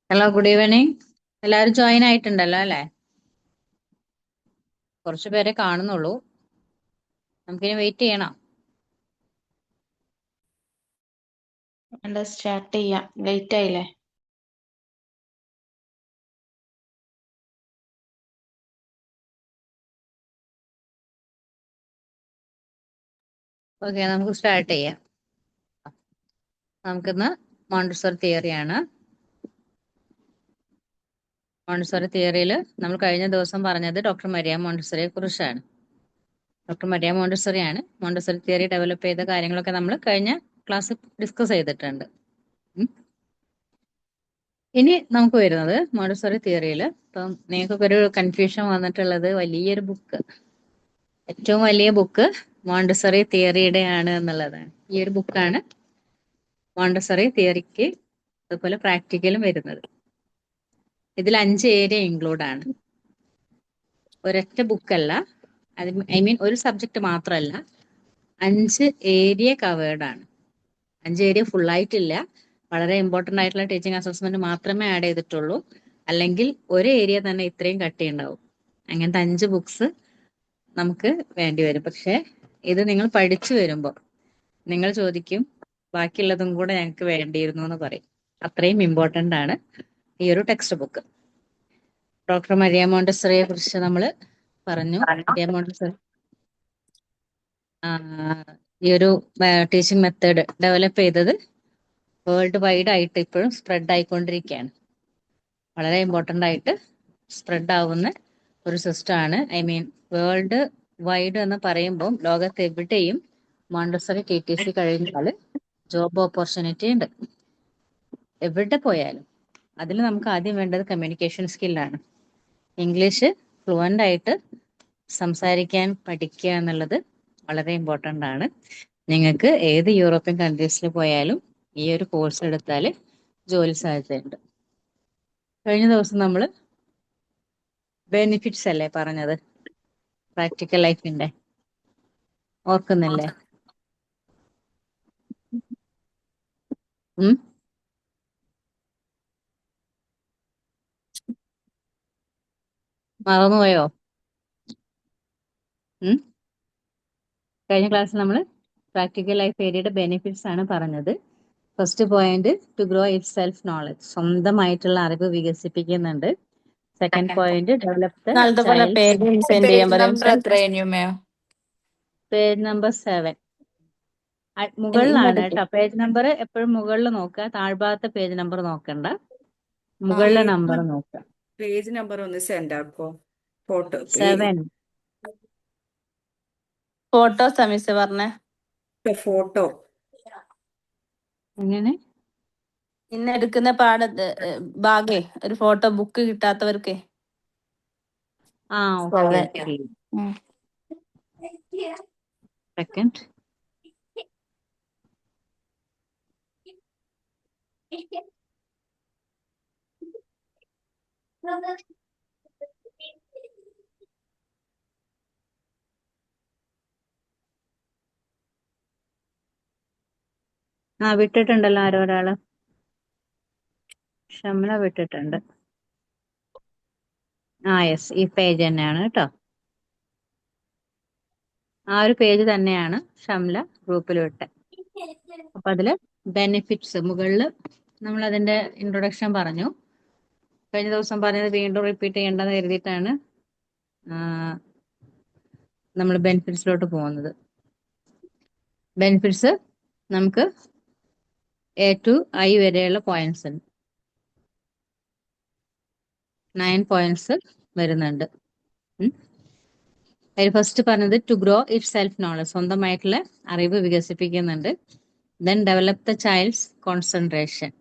Hello, good evening. എല്ലാവരും join ആയിട്ടുണ്ടല്ലോ അല്ലേ? കുറച്ചു പേരെ കാണുന്നുള്ളൂ. നമുക്കിനി വെയിറ്റ് ചെയ്യണം. സ്റ്റാർട്ട് ചെയ്യാം. ലേറ്റ് ആയില്ലേ? ഓക്കെ, നമുക്ക് സ്റ്റാർട്ട് ചെയ്യാം. നമുക്കിന്ന് മോണ്ടസോറി തിയറിയാണ്. മോണ്ടസോറി തിയറിയിൽ നമ്മൾ കഴിഞ്ഞ ദിവസം പറഞ്ഞത് ഡോക്ടർ മരിയ മോണ്ടസോറിയെ കുറിച്ചാണ്. ഡോക്ടർ മരിയ മോണ്ടസോറിയാണ് മോണ്ടസോറി തിയറി ഡെവലപ്പ് ചെയ്ത കാര്യങ്ങളൊക്കെ നമ്മൾ കഴിഞ്ഞ ക്ലാസ് ഡിസ്കസ് ചെയ്തിട്ടുണ്ട്. ഇനി നമുക്ക് വരുന്നത് മോണ്ടസോറി തിയറിയിൽ ഇപ്പം നിങ്ങൾക്കൊക്കെ ഒരു കൺഫ്യൂഷൻ വന്നിട്ടുള്ളത് വലിയൊരു ബുക്ക്, ഏറ്റവും വലിയ ബുക്ക് മോണ്ടസറി തിയറിയുടെ ആണ് എന്നുള്ളതാണ്. ഈ ഒരു ബുക്കാണ് മോണ്ടസറി തിയറിക്ക് അതുപോലെ പ്രാക്ടിക്കലും വരുന്നത്. ഇതിൽ 5 ഏരിയ ഇൻക്ലൂഡ് ആണ്. ഒരൊറ്റ ബുക്കല്ല, ഐ മീൻ ഒരു സബ്ജക്റ്റ് മാത്രമല്ല, 5 ഏരിയ കവേർഡ് ആണ്. 5 ഏരിയ ഫുൾ ആയിട്ടില്ല. വളരെ ഇമ്പോർട്ടൻ്റ് ആയിട്ടുള്ള ടീച്ചിങ് അസസ്മെന്റ് മാത്രമേ ആഡ് ചെയ്തിട്ടുള്ളൂ. അല്ലെങ്കിൽ ഒരു ഏരിയ തന്നെ ഇത്രയും കട്ടിയുണ്ടാവും. അങ്ങനത്തെ 5 ബുക്സ് നമുക്ക് വേണ്ടി വരും. പക്ഷെ ഇത് നിങ്ങൾ പഠിച്ചു വരുമ്പോൾ നിങ്ങൾ ചോദിക്കും ബാക്കിയുള്ളതും കൂടെ ഞങ്ങൾക്ക് വേണ്ടിയിരുന്നു എന്ന് പറയും. അത്രയും ഇമ്പോർട്ടൻ്റ് ആണ് ഈ ഒരു ടെക്സ്റ്റ് ബുക്ക്. ഡോക്ടർ മരിയ മോണ്ടസറിയെ കുറിച്ച് നമ്മൾ പറഞ്ഞു. മരിയ മോണ്ടസറി ഈ ഒരു ടീച്ചിങ് മെത്തേഡ് ഡെവലപ്പ് ചെയ്തത് വേൾഡ് വൈഡ് ആയിട്ട് ഇപ്പോഴും സ്പ്രെഡ് ആയിക്കൊണ്ടിരിക്കുകയാണ്. വളരെ ഇമ്പോർട്ടൻ്റ് ആയിട്ട് സ്പ്രെഡ് ആവുന്ന ഒരു സിസ്റ്റമാണ്. ഐ മീൻ വേൾഡ് വൈഡ് എന്ന് പറയുമ്പോൾ ലോകത്ത് എവിടെയും മോണ്ടസറി TTC കഴിഞ്ഞാൽ ജോബ് ഓപ്പർച്യൂണിറ്റി ഉണ്ട്. എവിടെ പോയാലും അതിൽ നമുക്ക് ആദ്യം വേണ്ടത് കമ്മ്യൂണിക്കേഷൻ സ്കില്ലാണ്. ഇംഗ്ലീഷ് ഫ്ലുവൻ്റ് ആയിട്ട് സംസാരിക്കാൻ പഠിക്കുക എന്നുള്ളത് വളരെ ഇമ്പോർട്ടൻ്റ് ആണ്. നിങ്ങൾക്ക് ഏത് യൂറോപ്യൻ കൺട്രീസിൽ പോയാലും ഈ ഒരു കോഴ്സ് എടുത്താൽ ജോലി സാധ്യതയുണ്ട്. കഴിഞ്ഞ ദിവസം നമ്മൾ ബെനിഫിറ്റ്സ് അല്ലേ പറഞ്ഞത്, പ്രാക്ടിക്കൽ ലൈഫിന്റെ, ഓർക്കുന്നില്ലേ? മറന്നുപോയോ? കഴിഞ്ഞ ക്ലാസ്സിൽ നമ്മൾ പ്രാക്ടിക്കൽ ലൈഫ് ഏരിയയുടെ ബെനിഫിറ്റ്സ് ആണ് പറഞ്ഞത്. First point, to grow it self knowledge, സ്വന്തമായിട്ടുള്ള അറിവ് വികസിപ്പിക്കുന്നുണ്ട്. Second point, develop the page number 7 മുകളിലാണ് കേട്ടോ. പേജ് നമ്പർ എപ്പോഴും മുകളിൽ നോക്കുക, താഴ്ഭാഗത്തെ പേജ് നമ്പർ നോക്കണ്ട, മുകളിലെ നമ്പർ നോക്കുക. പേജ് നമ്പർ ഒന്ന് സെൻഡ് ആക്കോ. ഫോട്ടോ 7 ഫോട്ടോ സമിസ് പറഞ്ഞേ. ഫോട്ടോ എങ്ങനെ ഇന്ന് എടുക്കുന്ന ഭാഗേ ഒരു ഫോട്ടോ ബുക്ക് കിട്ടാത്തവർക്ക്. ഓക്കെ. സെക്കൻഡ് വിട്ടിട്ടുണ്ടല്ലോ ആരോ ഒരാള്. ഷംല വിട്ടിട്ടുണ്ട്. യെസ്, ഈ പേജ് തന്നെയാണ് കേട്ടോ. ആ ഒരു പേജ് തന്നെയാണ് ഷംല ഗ്രൂപ്പിൽ വിട്ടെ. അപ്പൊ അതില് ബെനിഫിറ്റ്സ് മുകളിൽ നമ്മൾ അതിന്റെ ഇൻട്രൊഡക്ഷൻ പറഞ്ഞു. കഴിഞ്ഞ ദിവസം പറഞ്ഞത് വീണ്ടും റിപ്പീറ്റ് ചെയ്യേണ്ടെന്ന് കരുതിയിട്ടാണ് നമ്മൾ ബെനിഫിറ്റ്സിലോട്ട് പോകുന്നത്. ബെനിഫിറ്റ്സ് നമുക്ക് A to I വരെയുള്ള പോയിന്റ്സ് ഉണ്ട്. 9 പോയിന്റ്സ് വരുന്നുണ്ട്. അതിൽ ഫസ്റ്റ് പറഞ്ഞത് to grow it self knowledge, സ്വന്തമായിട്ടുള്ള അറിവ് വികസിപ്പിക്കുന്നുണ്ട്. Then develop the child's concentration,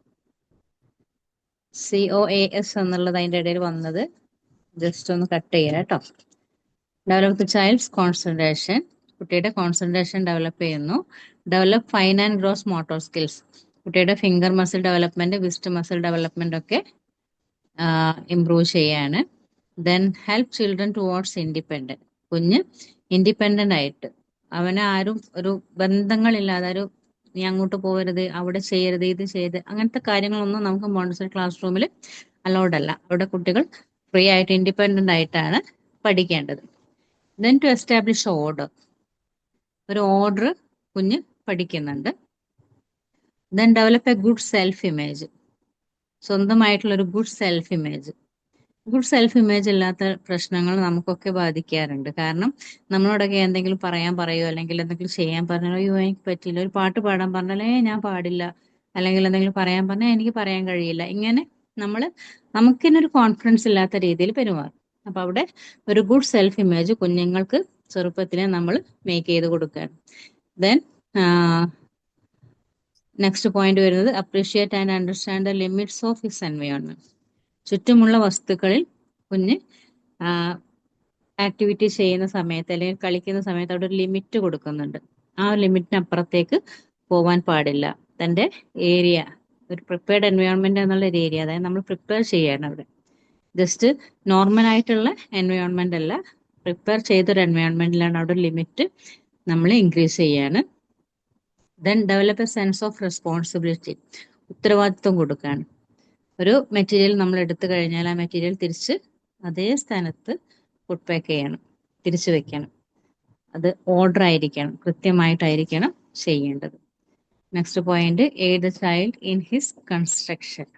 COAS എന്നുള്ളത് അതിൻ്റെ ഇടയിൽ വന്നത് ജസ്റ്റ് ഒന്ന് കട്ട് ചെയ്യാം കേട്ടോ. ഡെവലപ്പ് ദ ചൈൽഡ്സ് കോൺസെൻട്രേഷൻ, കുട്ടിയുടെ കോൺസെൻട്രേഷൻ ഡെവലപ്പ് ചെയ്യുന്നു. Develop fine and gross motor skills, കുട്ടിയുടെ finger muscle development, wrist muscle development ഒക്കെ ഇംപ്രൂവ് ചെയ്യാണ്. Then help children towards independent, കുഞ്ഞ് ഇൻഡിപെൻഡന്റ് ആയിട്ട് അവന് ആരും ഒരു ബന്ധങ്ങളില്ലാതെ ഒരു നീ അങ്ങോട്ട് പോകരുത്, അവിടെ ചെയ്യരുത്, ഇത് ചെയ്ത് അങ്ങനത്തെ കാര്യങ്ങളൊന്നും നമുക്ക് മോണ്ടിസറി ക്ലാസ് റൂമിൽ അലൗഡ് അല്ല. അവിടെ കുട്ടികൾ ഫ്രീ ആയിട്ട് ഇൻഡിപെൻഡന്റ് ആയിട്ടാണ് പഠിക്കേണ്ടത്. ദെൻ ടു എസ്റ്റാബ്ലിഷ് ഓർഡർ, ഒരു ഓർഡർ കുഞ്ഞ് പഠിക്കുന്നുണ്ട്. Then develop A good self image, സ്വന്തമായിട്ടുള്ള ഒരു good self image. Good self image ഇല്ലാത്ത പ്രശ്നങ്ങൾ നമുക്കൊക്കെ ബാധിക്കാറുണ്ട്. കാരണം നമ്മളോടൊക്കെ എന്തെങ്കിലും പറയുമോ അല്ലെങ്കിൽ എന്തെങ്കിലും ചെയ്യാൻ പറഞ്ഞാലോ അയ്യോ എനിക്ക് പറ്റില്ല, ഒരു പാട്ട് പാടാൻ പറഞ്ഞാലേ ഞാൻ പാടില്ല, അല്ലെങ്കിൽ എന്തെങ്കിലും പറയാൻ പറഞ്ഞാൽ എനിക്ക് പറയാൻ കഴിയില്ല, ഇങ്ങനെ നമുക്ക് തന്നെ ഒരു കോൺഫിഡൻസ് ഇല്ലാത്ത രീതിയിൽ പെരുമാറും. അപ്പൊ അവിടെ ഒരു ഗുഡ് സെൽഫ് ഇമേജ് കുഞ്ഞുങ്ങൾക്ക് ചെറുപ്പത്തിലെ നമ്മൾ മേക്ക് ചെയ്ത് കൊടുക്കുകയാണ്. ദെൻ നെക്സ്റ്റ് പോയിന്റ് വരുന്നത് appreciate and understand the limits of his environment, ചുറ്റുമുള്ള വസ്തുക്കളിൽ കുഞ്ഞ് ആക്ടിവിറ്റി ചെയ്യുന്ന സമയത്ത് അല്ലെങ്കിൽ കളിക്കുന്ന സമയത്ത് അവിടെ ഒരു ലിമിറ്റ് കൊടുക്കുന്നുണ്ട്. ആ ഒരു ലിമിറ്റിന് അപ്പുറത്തേക്ക് പോവാൻ പാടില്ല. തൻ്റെ ഏരിയ, ഒരു പ്രിപ്പയർഡ് എൻവയോൺമെന്റ് എന്നുള്ള ഒരു ഏരിയ, അതായത് നമ്മൾ പ്രിപ്പയർ ചെയ്യാണ് അവിടെ. ജസ്റ്റ് നോർമൽ ആയിട്ടുള്ള എൻവയോൺമെന്റ് അല്ല, പ്രിപ്പയർ ചെയ്തൊരു എൻവയോൺമെന്റിലാണ് അവിടെ ഒരു ലിമിറ്റ് നമ്മൾ ഇൻക്രീസ് ചെയ്യാണ്. Then develop A sense of responsibility, ഉത്തരവാദിത്വം കൊടുക്കുകയാണ്. ഒരു മെറ്റീരിയൽ നമ്മൾ എടുത്തു കഴിഞ്ഞാൽ ആ മെറ്റീരിയൽ തിരിച്ച് അതേ സ്ഥാനത്ത് ഫുഡ് പാക്ക് ചെയ്യണം, തിരിച്ചു വെക്കണം. അത് ഓർഡർ ആയിരിക്കണം, കൃത്യമായിട്ടായിരിക്കണം ചെയ്യേണ്ടത്. Next point aid the child in his construction,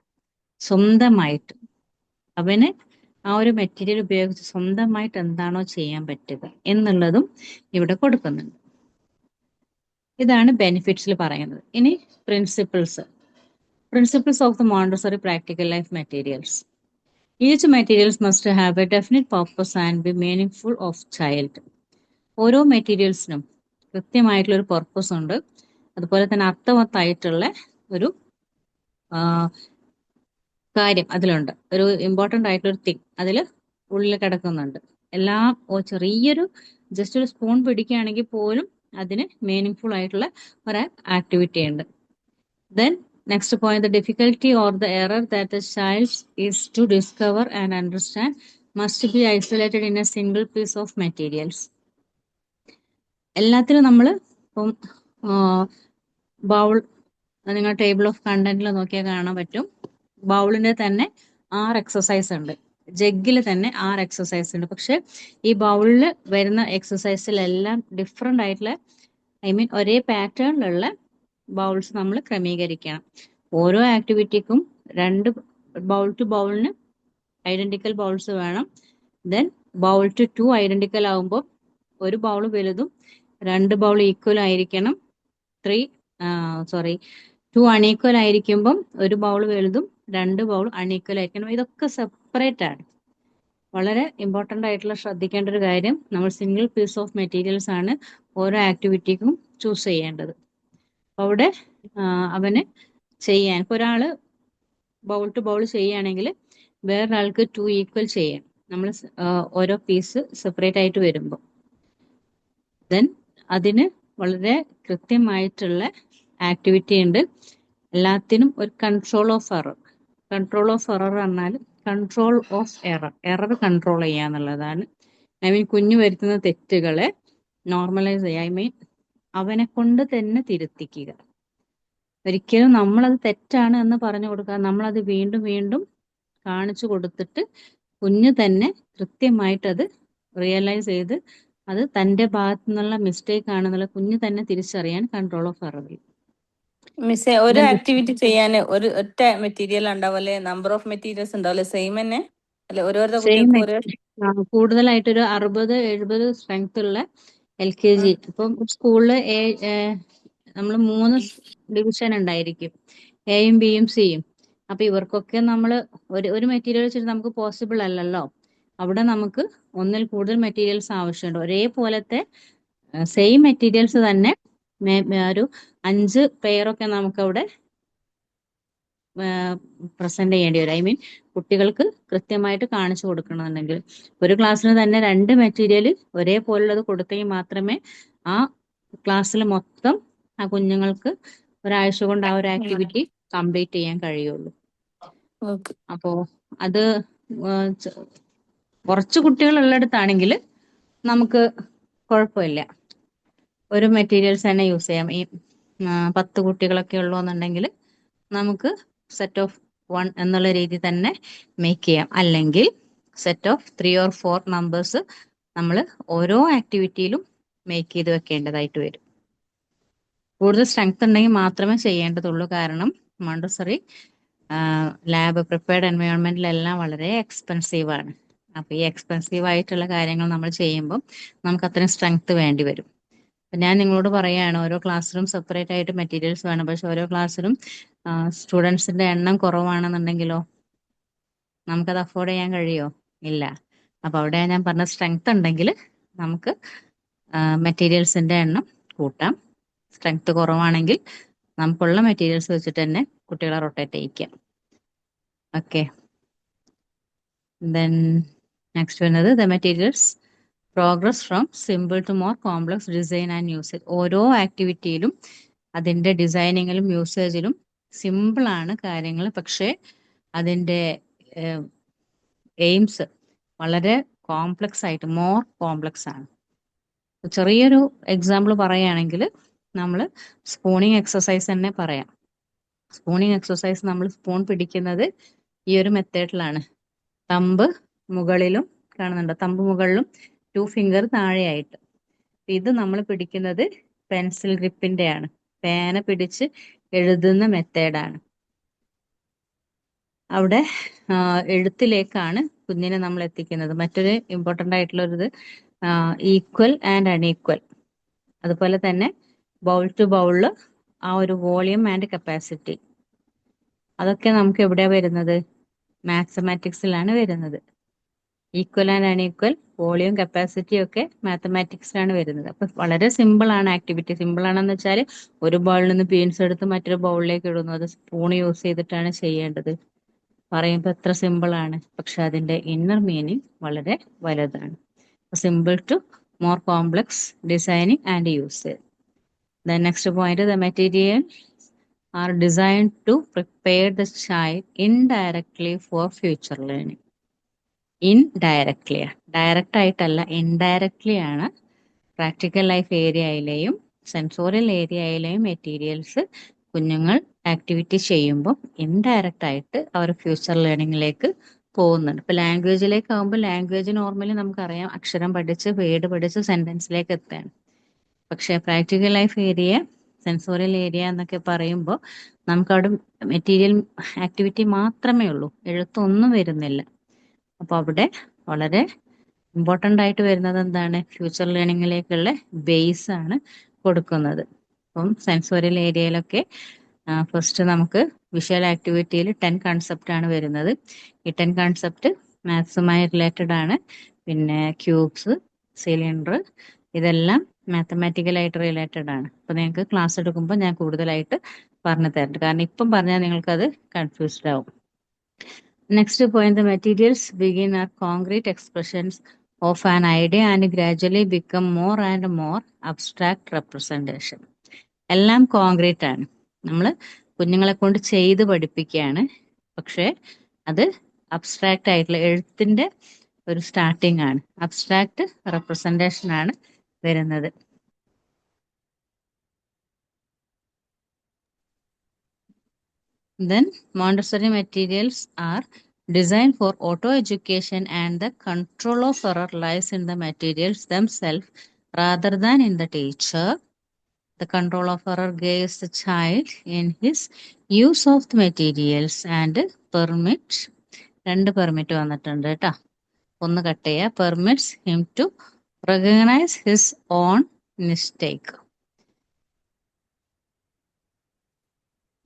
സ്വന്തമായിട്ട് അവന് ആ ഒരു മെറ്റീരിയൽ ഉപയോഗിച്ച് സ്വന്തമായിട്ട് എന്താണോ ചെയ്യാൻ പറ്റുക എന്നുള്ളതും ഇവിടെ കൊടുക്കുന്നുണ്ട്. ഇതാണ് ബെനിഫിറ്റ്സിൽ പറയുന്നത്. ഇനി Principles of the Montessori Practical Life Materials. Each materials must have a definite purpose and be meaningful of child. ഓരോ മെറ്റീരിയൽസിനും കൃത്യമായിട്ടുള്ള ഒരു പർപ്പസ് ഉണ്ട്, അതുപോലെ തന്നെ അർത്ഥവത്തായിട്ടുള്ള ഒരു കാര്യം അതിലുണ്ട്, ഒരു ഇമ്പോർട്ടൻ്റ് ആയിട്ടുള്ള ഒരു തിങ് അതിൽ ഉള്ളിൽ കിടക്കുന്നുണ്ട്. എല്ലാം ചെറിയൊരു ജസ്റ്റ് ഒരു സ്പൂൺ പിടിക്കുകയാണെങ്കിൽ പോലും അതിന് മീനിങ് ഫുൾ ആയിട്ടുള്ള ഒരു ആക്ടിവിറ്റി ഉണ്ട്. Then next point, the difficulty or the error that the child is to discover and understand must be isolated in a single piece of materials. എല്ലാത്തിലും നമ്മൾ ഇപ്പം ബൗൾ, നിങ്ങൾ ടേബിൾ ഓഫ് കണ്ടന്റിൽ നോക്കിയാൽ കാണാൻ പറ്റും, ബൗളിന്റെ തന്നെ 6 എക്സസൈസ് ഉണ്ട്, ജഗ്ഗിൽ തന്നെ 6 എക്സസൈസ് ഉണ്ട്. പക്ഷെ ഈ ബൗളിൽ വരുന്ന എക്സസൈസിലെല്ലാം ഡിഫറെൻ്റ് ആയിട്ടുള്ള, ഒരേ പാറ്റേണിലുള്ള ബൗൾസ് നമ്മൾ ക്രമീകരിക്കണം. ഓരോ ആക്ടിവിറ്റിക്കും 2 ബൗൾ ടു ബൗളിന് ഐഡന്റിക്കൽ ബൗൾസ് വേണം. ദെൻ ബൗൾ ടു 2 ഐഡന്റിക്കൽ ആകുമ്പോൾ ഒരു ബൗൾ വലുതും 2 ബൗൾ ഈക്വൽ ആയിരിക്കണം. 2 അൺഈക്വൽ ആയിരിക്കുമ്പം ഒരു ബൗൾ വലുതും 2 ബൗൾ അൺഈക്വൽ ആയിരിക്കണം. ഇതൊക്കെ സെപ്പറേറ്റ് ആണ്. വളരെ ഇമ്പോർട്ടൻ്റ് ആയിട്ടുള്ള ശ്രദ്ധിക്കേണ്ട ഒരു കാര്യം, നമ്മൾ സിംഗിൾ പീസ് ഓഫ് മെറ്റീരിയൽസ് ആണ് ഓരോ ആക്ടിവിറ്റിക്കും ചൂസ് ചെയ്യേണ്ടത്. അവിടെ അവന് ചെയ്യാൻ, ഇപ്പൊ ഒരാള് ബൗൾ ടു ബൗൾ ചെയ്യുകയാണെങ്കിൽ വേറൊരാൾക്ക് 2 ഈക്വൽ ചെയ്യാം, നമ്മൾ ഓരോ പീസ് സെപ്പറേറ്റ് ആയിട്ട് വരുമ്പോൾ. ദെൻ അതിന് വളരെ കൃത്യമായിട്ടുള്ള ആക്ടിവിറ്റി ഉണ്ട്. എല്ലാത്തിനും ഒരു കൺട്രോൾ ഓഫ് എറർ പറഞ്ഞാൽ കൺട്രോൾ ഓഫ് എറർ കൺട്രോൾ ചെയ്യുക എന്നുള്ളതാണ്. കുഞ്ഞു വരുത്തുന്ന തെറ്റുകളെ നോർമലൈസ് ചെയ്യുക, അവനെ കൊണ്ട് തന്നെ തിരുത്തിക്കുക. ഒരിക്കലും നമ്മളത് തെറ്റാണ് എന്ന് പറഞ്ഞു കൊടുക്കുക, നമ്മളത് വീണ്ടും വീണ്ടും കാണിച്ചു കൊടുത്തിട്ട് കുഞ്ഞ് തന്നെ കൃത്യമായിട്ട് അത് റിയലൈസ് ചെയ്ത് അത് തന്റെ ഭാഗത്തു നിന്നുള്ള മിസ്റ്റേക്ക് ആണെന്നുള്ള കുഞ്ഞ് തന്നെ തിരിച്ചറിയാൻ കൺട്രോൾ ഓഫ് എറർ. മിസ്സേ, ഒരു ആക്ടിവിറ്റി ചെയ്യാൻ ഒറ്റ മെറ്റീരിയൽ ഉണ്ടാവല്ലേ? നമ്പർ ഓഫ് മെറ്റീരിയൽസ് ഉണ്ടാവല്ലേ? സെയിം തന്നെ അല്ലെ? ഓരോരോ സെയിം കുട്ടികൾക്ക് ഓരോ. കൂടുതലായിട്ടൊരു 60-70 സ്ട്രെങ്ത് ഉള്ള LKG. ഇപ്പം സ്കൂളില് നമ്മൾ 3 ഡിവിഷൻ ഉണ്ടായിരിക്കും, എയും ബിയും സിയും. അപ്പൊ ഇവർക്കൊക്കെ നമ്മൾ ഒരു മെറ്റീരിയൽ വെച്ചിട്ട് നമുക്ക് പോസിബിൾ അല്ലല്ലോ. അവിടെ നമുക്ക് ഒന്നിൽ കൂടുതൽ മെറ്റീരിയൽസ് ആവശ്യമുണ്ട്. ഒരേപോലത്തെ സെയിം മെറ്റീരിയൽസ് തന്നെ ഒരു 5 പെയറൊക്കെ നമുക്ക് അവിടെ പ്രസന്റ് ചെയ്യേണ്ടി വരും. ഐ മീൻ കുട്ടികൾക്ക് കൃത്യമായിട്ട് കാണിച്ചു കൊടുക്കണമെന്നുണ്ടെങ്കിൽ ഒരു ക്ലാസ്സിന് തന്നെ 2 മെറ്റീരിയൽ ഒരേപോലുള്ളത് കൊടുത്തെങ്കിൽ മാത്രമേ ആ ക്ലാസ്സിൽ മൊത്തം ആ കുഞ്ഞുങ്ങൾക്ക് ഒരാഴ്ച കൊണ്ട് ആ ഒരു ആക്ടിവിറ്റി കംപ്ലീറ്റ് ചെയ്യാൻ കഴിയുള്ളൂ. അപ്പോ അത് കുറച്ച് കുട്ടികൾ ഉള്ളിടത്താണെങ്കിൽ നമുക്ക് കുഴപ്പമില്ല, ഒരു മെറ്റീരിയൽസ് തന്നെ യൂസ് ചെയ്യാം. ഈ 10 കുട്ടികളൊക്കെ ഉള്ളൂ എന്നുണ്ടെങ്കിൽ നമുക്ക് സെറ്റ് ഓഫ് 1 എന്നുള്ള രീതി തന്നെ മേക്ക് ചെയ്യാം. അല്ലെങ്കിൽ സെറ്റ് ഓഫ് 3 or 4 നമ്പേഴ്സ് നമ്മൾ ഓരോ ആക്ടിവിറ്റിയിലും മേക്ക് ചെയ്ത് വെക്കേണ്ടതായിട്ട് വരും. കൂടുതൽ സ്ട്രെങ്ത് ഉണ്ടെങ്കിൽ മാത്രമേ ചെയ്യേണ്ടതുള്ളൂ. കാരണം മോണ്ടസറി ലാബ് പ്രിപ്പയർഡ് എൻവയോൺമെന്റിലെല്ലാം വളരെ എക്സ്പെൻസീവ് ആണ്. അപ്പൊ ഈ എക്സ്പെൻസീവ് ആയിട്ടുള്ള കാര്യങ്ങൾ നമ്മൾ ചെയ്യുമ്പോൾ നമുക്ക് അത്രയും സ്ട്രെങ്ത് വേണ്ടി വരും. ഞാൻ നിങ്ങളോട് പറയാണ്, ഓരോ ക്ലാസ്സിലും സെപ്പറേറ്റ് ആയിട്ട് മെറ്റീരിയൽസ് വേണം. പക്ഷെ ഓരോ ക്ലാസ്സിലും സ്റ്റുഡൻസിന്റെ എണ്ണം കുറവാണെന്നുണ്ടെങ്കിലോ നമുക്കത് അഫോർഡ് ചെയ്യാൻ കഴിയോ? ഇല്ല. അപ്പൊ അവിടെ ഞാൻ പറഞ്ഞ സ്ട്രെങ്ത് ഉണ്ടെങ്കിൽ നമുക്ക് മെറ്റീരിയൽസിന്റെ എണ്ണം കൂട്ടാം. സ്ട്രെങ്ത് കുറവാണെങ്കിൽ നമുക്കുള്ള മെറ്റീരിയൽസ് വെച്ചിട്ട് തന്നെ കുട്ടികളെ റൊട്ടേറ്റ് ചെയ്യിക്കാം. ഓക്കെ. ദെൻ നെക്സ്റ്റ് വരുന്നത് the materials progress from simple to more complex design and usage. ഓരോ ആക്ടിവിറ്റിയിലും അതിന്റെ ഡിസൈനിങ്ങിലും യൂസേജിലും സിമ്പിൾ ആണ് കാര്യങ്ങൾ, പക്ഷേ അതിന്റെ എയിംസ് വളരെ കോംപ്ലക്സ് ആയിട്ട് മോർ കോംപ്ലക്സ് ആണ്. ചെറിയൊരു എക്സാമ്പിൾ പറയുകയാണെങ്കിൽ നമ്മൾ സ്പൂണിങ് എക്സസൈസ് തന്നെ പറയാം. സ്പൂണിങ് എക്സസൈസ് നമ്മൾ സ്പൂൺ പിടിക്കുന്നത് ഈ ഒരു മെത്തേഡിലാണ്. തമ്പ് മുകളിലും കാണുന്നുണ്ടോ? തമ്പ് മുകളിലും 2 ഫിംഗർ താഴെയായിട്ട്. ഇത് നമ്മൾ പിടിക്കുന്നത് പെൻസിൽ ഗ്രിപ്പിന്റെ ആണ്. പേന പിടിച്ച് എഴുതുന്ന മെത്തേഡാണ്. അവിടെ എഴുത്തിലേക്കാണ് കുഞ്ഞിനെ നമ്മൾ എത്തിക്കുന്നത്. മറ്റൊരു ഇമ്പോർട്ടൻ്റ് ആയിട്ടുള്ള ഒരു ഈക്വൽ ആൻഡ് അൺഈക്വൽ, അതുപോലെ തന്നെ ബൗൾ ടു ബൗളിൽ ആ ഒരു വോളിയം ആൻഡ് കപ്പാസിറ്റി, അതൊക്കെ നമുക്ക് എവിടെയാ വരുന്നത്? മാത്തമാറ്റിക്സിലാണ് വരുന്നത്. Equal and unequal, volume, capacity ഒക്കെ മാത്തമാറ്റിക്സിലാണ് വരുന്നത്. അപ്പൊ വളരെ സിമ്പിൾ ആണ് ആക്ടിവിറ്റി. സിമ്പിൾ ആണെന്ന് വെച്ചാൽ ഒരു ബൗളിൽ നിന്ന് ബീൻസ് എടുത്ത് മറ്റൊരു ബൗളിലേക്ക് ഇടുന്നു. അത് സ്പൂൺ യൂസ് ചെയ്തിട്ടാണ് ചെയ്യേണ്ടത്. പറയുമ്പോൾ എത്ര സിമ്പിൾ ആണ്, പക്ഷെ അതിന്റെ ഇന്നർ മീനിങ് വളരെ വലുതാണ്. Simple to more complex designing and usage. The next point, the materials are designed to prepare the child indirectly for future learning. Indirectly, direct ആയിട്ടല്ല, ഇൻഡയറക്ട്ലി ആണ് പ്രാക്ടിക്കൽ ലൈഫ് ഏരിയയിലെയും സെൻസോറിയൽ ഏരിയയിലെയും മെറ്റീരിയൽസ് കുഞ്ഞുങ്ങൾ activity ചെയ്യുമ്പോൾ indirect ആയിട്ട് our future ലേണിംഗിലേക്ക് പോകുന്നുണ്ട്. ഇപ്പൊ ലാംഗ്വേജിലേക്ക് ആകുമ്പോൾ language normally നമുക്കറിയാം, അക്ഷരം പഠിച്ച് വേർഡ് പഠിച്ച് സെന്റൻസിലേക്ക് എത്തുകയാണ്. പക്ഷെ practical life area, sensorial area എന്നൊക്കെ പറയുമ്പോൾ നമുക്കവിടെ മെറ്റീരിയൽ ആക്ടിവിറ്റി മാത്രമേ ഉള്ളൂ, എഴുത്തൊന്നും വരുന്നില്ല. അപ്പൊ അവിടെ വളരെ ഇമ്പോർട്ടൻ്റ് ആയിട്ട് വരുന്നത് എന്താണ്? ഫ്യൂച്ചർ ലേണിംഗിലേക്കുള്ള ബേസ് ആണ് കൊടുക്കുന്നത്. അപ്പം സെൻസോറിയൽ ഏരിയയിലൊക്കെ ഫസ്റ്റ് നമുക്ക് വിഷ്വൽ ആക്ടിവിറ്റിയിൽ 10 കൺസെപ്റ്റ് ആണ് വരുന്നത്. ഈ 10 കൺസെപ്റ്റ് മാത്സുമായി റിലേറ്റഡ് ആണ്. പിന്നെ ക്യൂബ്സ്, സിലിണ്ടർ, ഇതെല്ലാം മാത്തമാറ്റിക്കലായിട്ട് റിലേറ്റഡ് ആണ്. അപ്പൊ നിങ്ങൾക്ക് ക്ലാസ് എടുക്കുമ്പോൾ ഞാൻ കൂടുതലായിട്ട് പറഞ്ഞു തരുന്നുണ്ട്, കാരണം ഇപ്പം പറഞ്ഞാൽ നിങ്ങൾക്ക് അത് കൺഫ്യൂസ്ഡ് ആവും. Next point, the materials begin as concrete expressions of an idea and gradually become more and more abstract representation. എല്ലാം കോൺക്രീറ്റ് ആണ്. നമ്മൾ കുഞ്ഞുങ്ങളെ കൊണ്ട് ചെയ്ത് പഠിപ്പിക്കുകയാണ്, പക്ഷെ അത് അബ്സ്ട്രാക്റ്റ് ആയിട്ടുള്ള എഴുത്തിന്റെ ഒരു സ്റ്റാർട്ടിംഗ് ആണ്. അബ്സ്ട്രാക്റ്റ് റെപ്രസെന്റേഷൻ ആണ് വരുന്നത്. Then Montessori materials are Design for auto education and the control of error lies in the materials themselves rather than in the teacher. The control of error guides the child in his use of the materials and permit രണ്ട് permit വന്നിട്ടുണ്ട് കേട്ടോ. ഒന്ന് cut ചെയ്യുക. Permits him to recognise his own mistake.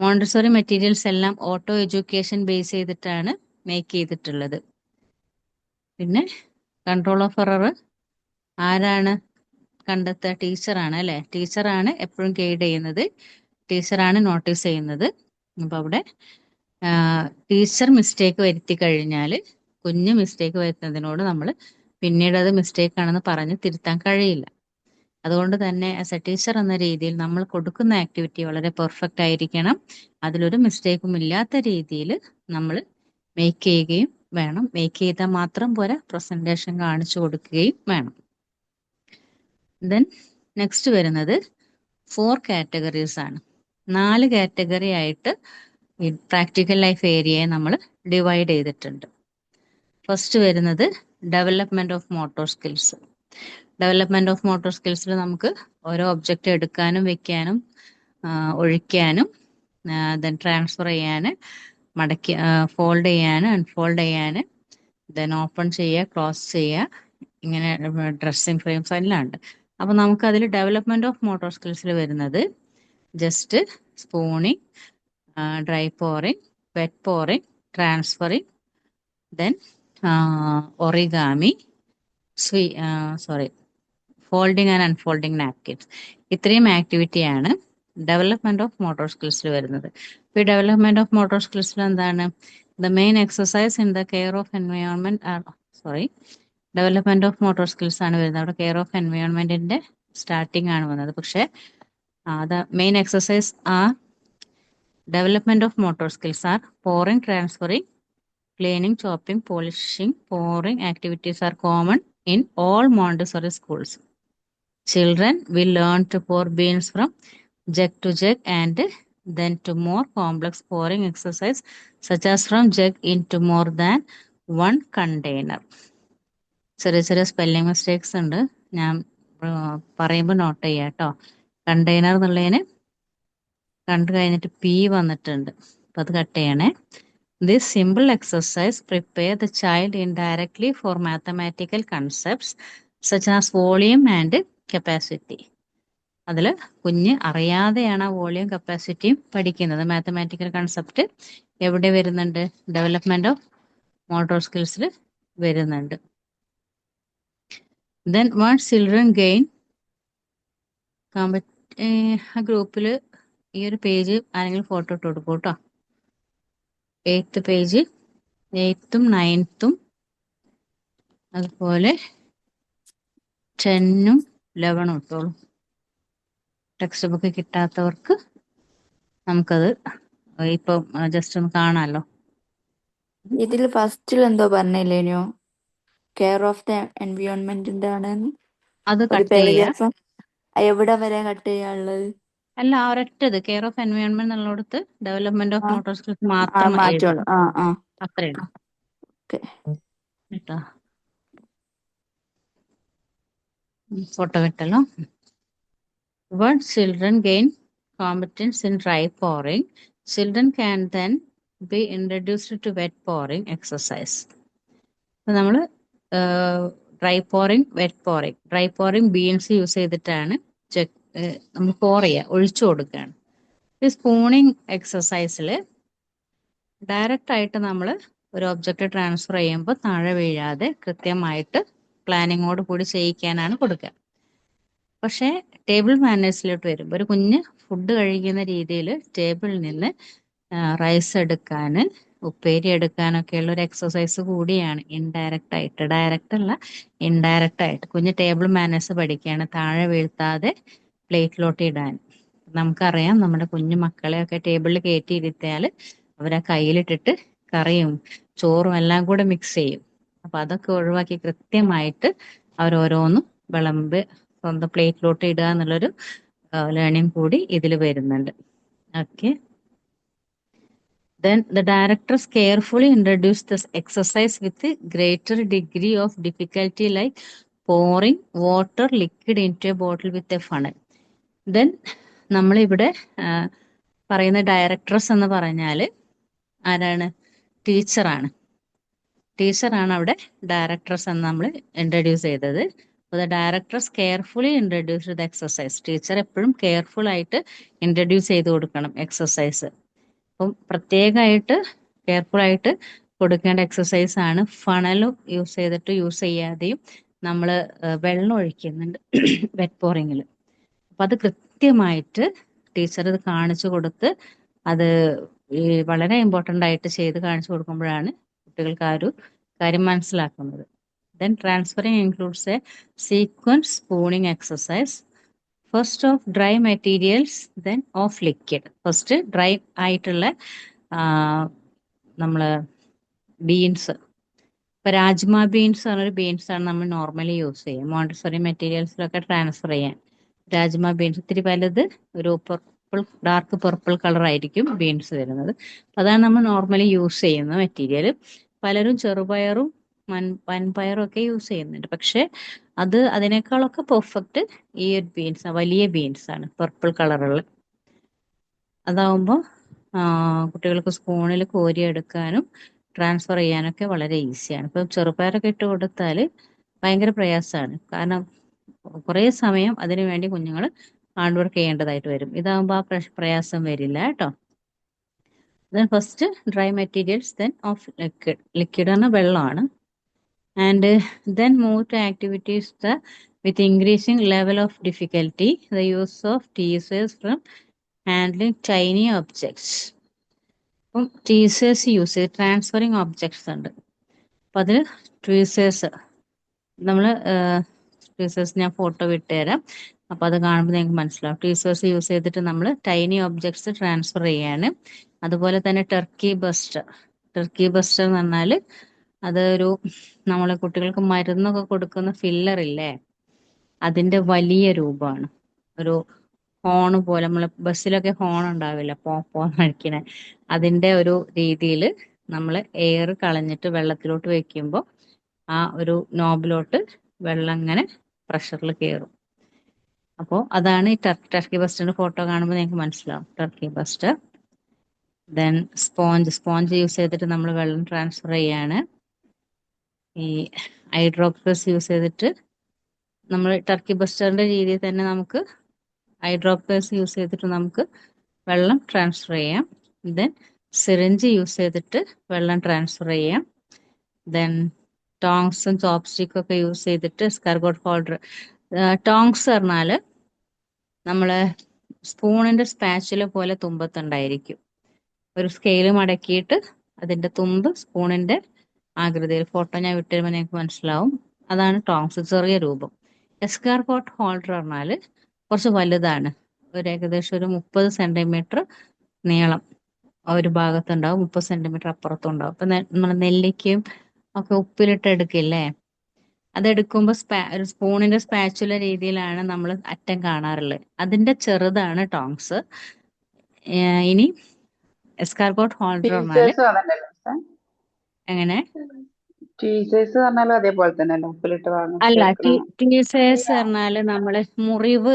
Montessori materials എല്ലാം auto education base ചെയ്തിട്ടാണ് make ചെയ്തിട്ടുള്ളത്. പിന്നെ control of error ആരാണ് കണ്ടെത്തുക? ടീച്ചറാണ് അല്ലേ? ടീച്ചറാണ് എപ്പോഴും ഗൈഡ് ചെയ്യുന്നത്, ടീച്ചറാണ് നോട്ടീസ് ചെയ്യുന്നത്. അപ്പൊ അവിടെ ടീച്ചർ മിസ്റ്റേക്ക് വരുത്തി കഴിഞ്ഞാൽ കുഞ്ഞ് മിസ്റ്റേക്ക് വരുത്തുന്നതിനോട് നമ്മൾ പിന്നീട് അത് മിസ്റ്റേക്ക് ആണെന്ന് പറഞ്ഞ് തിരുത്താൻ കഴിയില്ല. അതുകൊണ്ട് തന്നെ ആസ് എ ടീച്ചർ എന്ന രീതിയിൽ നമ്മൾ കൊടുക്കുന്ന ആക്ടിവിറ്റി വളരെ പെർഫെക്റ്റ് ആയിരിക്കണം. അതിലൊരു മിസ്റ്റേക്കും ഇല്ലാത്ത രീതിയിൽ നമ്മൾ മേക്ക് ചെയ്യുകയും വേണം. മേക്ക് ചെയ്താൽ മാത്രം പോരാ, പ്രസന്റേഷൻ കാണിച്ചു കൊടുക്കുകയും വേണം. ദെൻ നെക്സ്റ്റ് വരുന്നത് 4 കാറ്റഗറീസ് ആണ്. 4 കാറ്റഗറി ആയിട്ട് ഈ പ്രാക്ടിക്കൽ ലൈഫ് ഏരിയയെ നമ്മൾ ഡിവൈഡ് ചെയ്തിട്ടുണ്ട്. ഫസ്റ്റ് വരുന്നത് development of motor skills. Development of motor സ്കിൽസിൽ നമുക്ക് ഓരോ ഒബ്ജക്റ്റ് എടുക്കാനും വെക്കാനും ഒഴിക്കാനും ദെൻ ട്രാൻസ്ഫർ ചെയ്യാന് മടക്കി ഫോൾഡ് ചെയ്യാന് അൺഫോൾഡ് ചെയ്യാന് ദെൻ ഓപ്പൺ ചെയ്യുക ക്ലോസ് ചെയ്യുക, ഇങ്ങനെ ഡ്രസ്സിങ് ഫ്രെയിംസ് എല്ലാം ഉണ്ട്. അപ്പൊ നമുക്ക് അതിൽ ഡെവലപ്മെന്റ് ഓഫ് മോട്ടോർ സ്കിൽസിൽ വരുന്നത് just spooning, dry pouring, wet pouring, transferring, then origami, folding and unfolding napkins. ഇത്രയും ആക്ടിവിറ്റിയാണ് ഡെവലപ്മെന്റ് ഓഫ് മോട്ടോർ സ്കിൽസിൽ വരുന്നത്. ഈ ഡെവലപ്മെന്റ് ഓഫ് മോട്ടോർ സ്കിൽസിൽ എന്താണ്? The main exercise in the care of environment development of motor skills ആണ് വരുന്നത്. അവിടെ കെയർ ഓഫ് എൻവയോൺമെന്റിന്റെ സ്റ്റാർട്ടിംഗ് ആണ് വന്നത്. പക്ഷെ the main exercise development of motor skills are pouring, transferring, cleaning, chopping, polishing. Pouring activities are common in all Montessori schools. Children will learn to pour beans from jug to jug and then to more complex pouring exercise such as from jug into more than one container. ചെറിയ ചെറിയ spelling mistakes ഉണ്ട്, ഞാൻ പറയുമ്പോൾ not ചെയ്യാം കേട്ടോ. Container എന്നുള്ളതിന് കണ്ടു കഴിഞ്ഞിട്ട് പി വന്നിട്ടുണ്ട്, അപ്പൊ അത് കട്ട് ചെയ്യണേ. This simple exercise prepare the child indirectly for mathematical concepts such as volume and capacity. അതിൽ കുഞ്ഞ് അറിയാതെയാണ് ആ വോളിയം കപ്പാസിറ്റിയും പഠിക്കുന്നത്. മാത്തമാറ്റിക്കൽ കൺസെപ്റ്റ് എവിടെ വരുന്നുണ്ട്? ഡെവലപ്മെന്റ് ഓഫ് മോട്ടോർ സ്കിൽസിൽ വരുന്നുണ്ട്. ദെൻ വൺസ് ചിൽഡ്രൻ ഗെയിൻ ആ ഗ്രൂപ്പിൽ ഈ ഒരു പേജ് ആരെങ്കിലും ഫോട്ടോ ഇട്ട് കൊടുക്കും കേട്ടോ. 8th പേജ്, 8th 9th അതുപോലെ 10 11 ഇട്ടോളൂ. ടെക്സ്റ്റ് ബുക്ക് കിട്ടാത്തവർക്ക് നമുക്കത് ഇപ്പം ജസ്റ്റ് ഒന്ന് കാണാമല്ലോ. ഇതിൽ ഫസ്റ്റിൽ എന്തോ പറഞ്ഞില്ലേനോ കെയർ ഓഫ് ദ എൻവയോൺമെന്റിന്റെ ആണ് അത് ഒരു കട്ട് ചെയ്യുക. പാരഗ്രാഫ്. എവിടെ വരെ കട്ട് ചെയ്യാനുള്ളത്? അല്ല, ഒരൊറ്റത് കെയർ ഓഫ് എൻവയോൺമെന്റ് എന്നുള്ളടത്ത് ഡെവലപ്മെന്റ് ഓഫ് മോട്ടോർ സ്കിൽസ് മാത്രം മാറ്റുള്ളൂ. അത്രയും ഓക്കെ. കേട്ടോ. ഫോട്ടോ കിട്ടല്ലോ. Once children gain competence in dry pouring, children can then be introduced to wet pouring exercise. അപ്പൊ നമ്മൾ dry pouring, wet pouring. Dry pouring beans use ചെയ്തിട്ടാണ് നമ്മൾ പോർ ചെയ്യുക, ഒഴിച്ചു കൊടുക്കുകയാണ്. ഈ സ്പൂണിങ് എക്സസൈസിൽ ഡയറക്റ്റ് ആയിട്ട് നമ്മൾ ഒരു ഒബ്ജക്റ്റ് ട്രാൻസ്ഫർ ചെയ്യുമ്പോൾ താഴെ വീഴാതെ കൃത്യമായിട്ട് പ്ലാനിങ്ങോട് കൂടി ചെയ്യിക്കാനാണ് കൊടുക്കുക. പക്ഷേ ടേബിൾ മാനേഴ്സിലോട്ട് വരുമ്പോൾ ഒരു കുഞ്ഞ് ഫുഡ് കഴിക്കുന്ന രീതിയിൽ ടേബിളിൽ നിന്ന് റൈസ് എടുക്കാൻ, ഉപ്പേരി എടുക്കാനൊക്കെയുള്ള ഒരു എക്സസൈസ് കൂടിയാണ് ഇൻഡയറക്റ്റ് ആയിട്ട്. ഡയറക്റ്റ് അല്ല, ഇൻഡയറക്റ്റ് ആയിട്ട് കുഞ്ഞ് ടേബിൾ മാനേഴ്സ് പഠിക്കുകയാണ്, താഴെ വീഴ്ത്താതെ പ്ലേറ്റിലോട്ട് ഇടാൻ. നമുക്കറിയാം, നമ്മുടെ കുഞ്ഞു മക്കളെയൊക്കെ ടേബിളിൽ കയറ്റിയിരുത്തിയാൽ അവരെ കയ്യിലിട്ടിട്ട് കറിയും ചോറും എല്ലാം കൂടെ മിക്സ് ചെയ്യും. അപ്പൊ അതൊക്കെ ഒഴിവാക്കി കൃത്യമായിട്ട് അവരോരോന്നും വിളമ്പ് സ്വന്തം പ്ലേറ്റിലോട്ട് ഇടുക എന്നുള്ളൊരു ലേണിംഗ് കൂടി ഇതിൽ വരുന്നുണ്ട്. Okay. Then the directors carefully introduce this exercise with a greater degree of difficulty, like pouring water liquid into a bottle with a funnel. Then നമ്മളിവിടെ പറയുന്ന ഡയറക്ടർസ് എന്ന് പറഞ്ഞാൽ ആരാണ്? ടീച്ചറാണ്. ടീച്ചറാണ് അവിടെ ഡയറക്ടർസ് എന്ന് നമ്മൾ ഇൻട്രൊഡ്യൂസ് ചെയ്തത്. അപ്പോൾ the directors carefully introduce the exercise. Teacher എപ്പോഴും കെയർഫുൾ ആയിട്ട് ഇൻട്രൊഡ്യൂസ് ചെയ്ത് കൊടുക്കണം എക്സസൈസ്. അപ്പം പ്രത്യേകമായിട്ട് കെയർഫുൾ ആയിട്ട് കൊടുക്കേണ്ട എക്സസൈസ് ആണ്. ഫണലും യൂസ് ചെയ്തിട്ട് യൂസ് ചെയ്യാതെയും നമ്മൾ വെള്ളം ഒഴിക്കുന്നുണ്ട് വെറ്റ് പോറിങ്ങിൽ. അപ്പം അത് കൃത്യമായിട്ട് ടീച്ചർ ഇത് കാണിച്ചു കൊടുത്ത് അത് വളരെ ഇമ്പോർട്ടൻ്റ് ആയിട്ട് ചെയ്ത് കാണിച്ചു കൊടുക്കുമ്പോഴാണ് കുട്ടികൾക്ക് ആ ഒരു കാര്യം മനസ്സിലാക്കുന്നത്. Then transferring includes a sequence spooning exercise. First of dry materials, then of liquid. First dry ആയിട്ടുള്ള നമ്മൾ ബീൻസ്, ഇപ്പൊ രാജ്മ ബീൻസ് പറഞ്ഞൊരു ബീൻസ് ആണ് നമ്മൾ നോർമലി യൂസ് ചെയ്യുക മോണ്ടിസറി മെറ്റീരിയൽസിലൊക്കെ ട്രാൻസ്ഫർ ചെയ്യാൻ. രാജ്മ ബീൻസ് ഇത്തിരി വലുത്, ഒരു പർപ്പിൾ, ഡാർക്ക് പർപ്പിൾ കളർ ആയിരിക്കും ബീൻസ് വരുന്നത്. അതാണ് നമ്മൾ നോർമലി യൂസ് ചെയ്യുന്ന മെറ്റീരിയൽ. പലരും ചെറുപയറും വൻപയറും ഒക്കെ യൂസ് ചെയ്യുന്നുണ്ട്. പക്ഷെ അത് അതിനേക്കാളൊക്കെ പെർഫെക്റ്റ് ഈ ഒരു ബീൻസ്, വലിയ ബീൻസ് ആണ്, പർപ്പിൾ കളറുള്ള. അതാവുമ്പോൾ കുട്ടികൾക്ക് സ്പൂണിൽ കോരിയെടുക്കാനും ട്രാൻസ്ഫർ ചെയ്യാനൊക്കെ വളരെ ഈസിയാണ്. ഇപ്പം ചെറുപയറൊക്കെ ഇട്ട് കൊടുത്താൽ ഭയങ്കര പ്രയാസമാണ്. കാരണം കുറേ സമയം അതിനു വേണ്ടി കുഞ്ഞുങ്ങൾ ഹാർഡ് വർക്ക് ചെയ്യേണ്ടതായിട്ട് വരും. ഇതാകുമ്പോൾ ആ പ്രയാസം വരില്ല കേട്ടോ. Then first dry materials, then of liquid. Liquid പറഞ്ഞാൽ വെള്ളമാണ്. And then move to activities with increasing level of difficulty, the use of tweezers from handling tiny objects. അപ്പം ടീസേഴ്സ് യൂസ് ചെയ്ത് ട്രാൻസ്ഫറിങ് ഒബ്ജക്ട്സ് ഉണ്ട്. അപ്പം അതിൽ ട്വീസേഴ്സ്, നമ്മൾ tweezers ഞാൻ photo വിട്ടുതരാം. അപ്പം അത് കാണുമ്പോൾ നിങ്ങൾക്ക് മനസ്സിലാവും. ട്വീസേഴ്സ് യൂസ് ചെയ്തിട്ട് നമ്മൾ ടൈനി ഒബ്ജക്ട്സ് ട്രാൻസ്ഫർ ചെയ്യാണ്. അതുപോലെ തന്നെ ടർക്കി ബസ്റ്റർ. ടർക്കി ബസ്റ്റർ എന്ന് പറഞ്ഞാൽ അതൊരു നമ്മളെ കുട്ടികൾക്ക് മരുന്നൊക്കെ കൊടുക്കുന്ന ഫില്ലർ ഇല്ലേ, അതിന്റെ വലിയ രൂപമാണ്. ഒരു ഹോണ് പോലെ, നമ്മൾ ബസ്സിലൊക്കെ ഹോൺ ഉണ്ടാവില്ല, പോന്നടിക്കണേ, അതിന്റെ ഒരു രീതിയിൽ നമ്മൾ എയർ കളഞ്ഞിട്ട് വെള്ളത്തിലോട്ട് വെക്കുമ്പോൾ ആ ഒരു നോബിലോട്ട് വെള്ളം ഇങ്ങനെ പ്രഷറിൽ കയറും. അപ്പോൾ അതാണ് ഈ ടർക്കി ബസ്റ്ററിന്റെ ഫോട്ടോ കാണുമ്പോൾ നിങ്ങൾക്ക് മനസ്സിലാവും Turkey buster. Then sponge use ചെയ്തിട്ട് നമ്മൾ വെള്ളം ട്രാൻസ്ഫർ ചെയ്യാണ്. ഈ ഐ ഡ്രോപ്സ് യൂസ് ചെയ്തിട്ട് നമ്മൾ ടർക്കി ബസ്റ്ററിന്റെ രീതിയിൽ തന്നെ നമുക്ക് ഐ ഡ്രോപ്സ് യൂസ് ചെയ്തിട്ട് നമുക്ക് വെള്ളം ട്രാൻസ്ഫർ ചെയ്യാം. ദെൻ സിറിഞ്ച് യൂസ് ചെയ്തിട്ട് വെള്ളം ട്രാൻസ്ഫർ ചെയ്യാം. ദെൻ ടോങ്സും ചോപ്സ്റ്റിക്കും ഒക്കെ യൂസ് ചെയ്തിട്ട് എസ്കാർഗോട്ട് ഹോൾഡർ. ടോങ്സ് പറഞ്ഞാൽ നമ്മള് സ്പൂണിന്റെ സ്പാച്ചില പോലെ തുമ്പത്തുണ്ടായിരിക്കും. ഒരു സ്കെയില് മടക്കിയിട്ട് അതിന്റെ തുമ്പ് സ്പൂണിന്റെ ആകൃതിയിൽ, ഫോട്ടോ ഞാൻ വിട്ടുതരുമ്പോൾ നിങ്ങൾക്ക് മനസ്സിലാവും. അതാണ് ടോങ്സ്, ചെറിയ രൂപം. എസ്കാർഗോട്ട് ഹോൾഡർ പറഞ്ഞാൽ കുറച്ച് വലുതാണ്. ഒരു ഏകദേശം ഒരു 30 സെന്റിമീറ്റർ നീളം ഒരു ഭാഗത്തുണ്ടാവും, 30 സെന്റിമീറ്റർ അപ്പുറത്തും ഉണ്ടാവും. ഇപ്പൊ നമ്മൾ നെല്ലിക്കയും ഒക്കെ ഉപ്പിലിട്ട് എടുക്കില്ലേ, അതെടുക്കുമ്പോൾ ഒരു സ്പൂണിന്റെ സ്പാച്ചുല രീതിയിലാണ് നമ്മൾ അറ്റം കാണാറുള്ളത്. അതിന്റെ ചെറുതാണ് ടോങ്സ്. ഇനി എസ്കാർഗോട്ട് ഹോൾഡർ പറഞ്ഞാല് ടീച്ചേഴ്സ് അതല്ലല്ലോ മിസ്സേ? എങ്ങനെ? ടീച്ചേഴ്സ് പറഞ്ഞാലും അതേപോലെ തന്നെ ഉപ്പിലിട്ട് അല്ല, വാങ്ങിച്ചേക്കണ. ടീസേഴ്സ് പറഞ്ഞാല് നമ്മള് മുറിവ്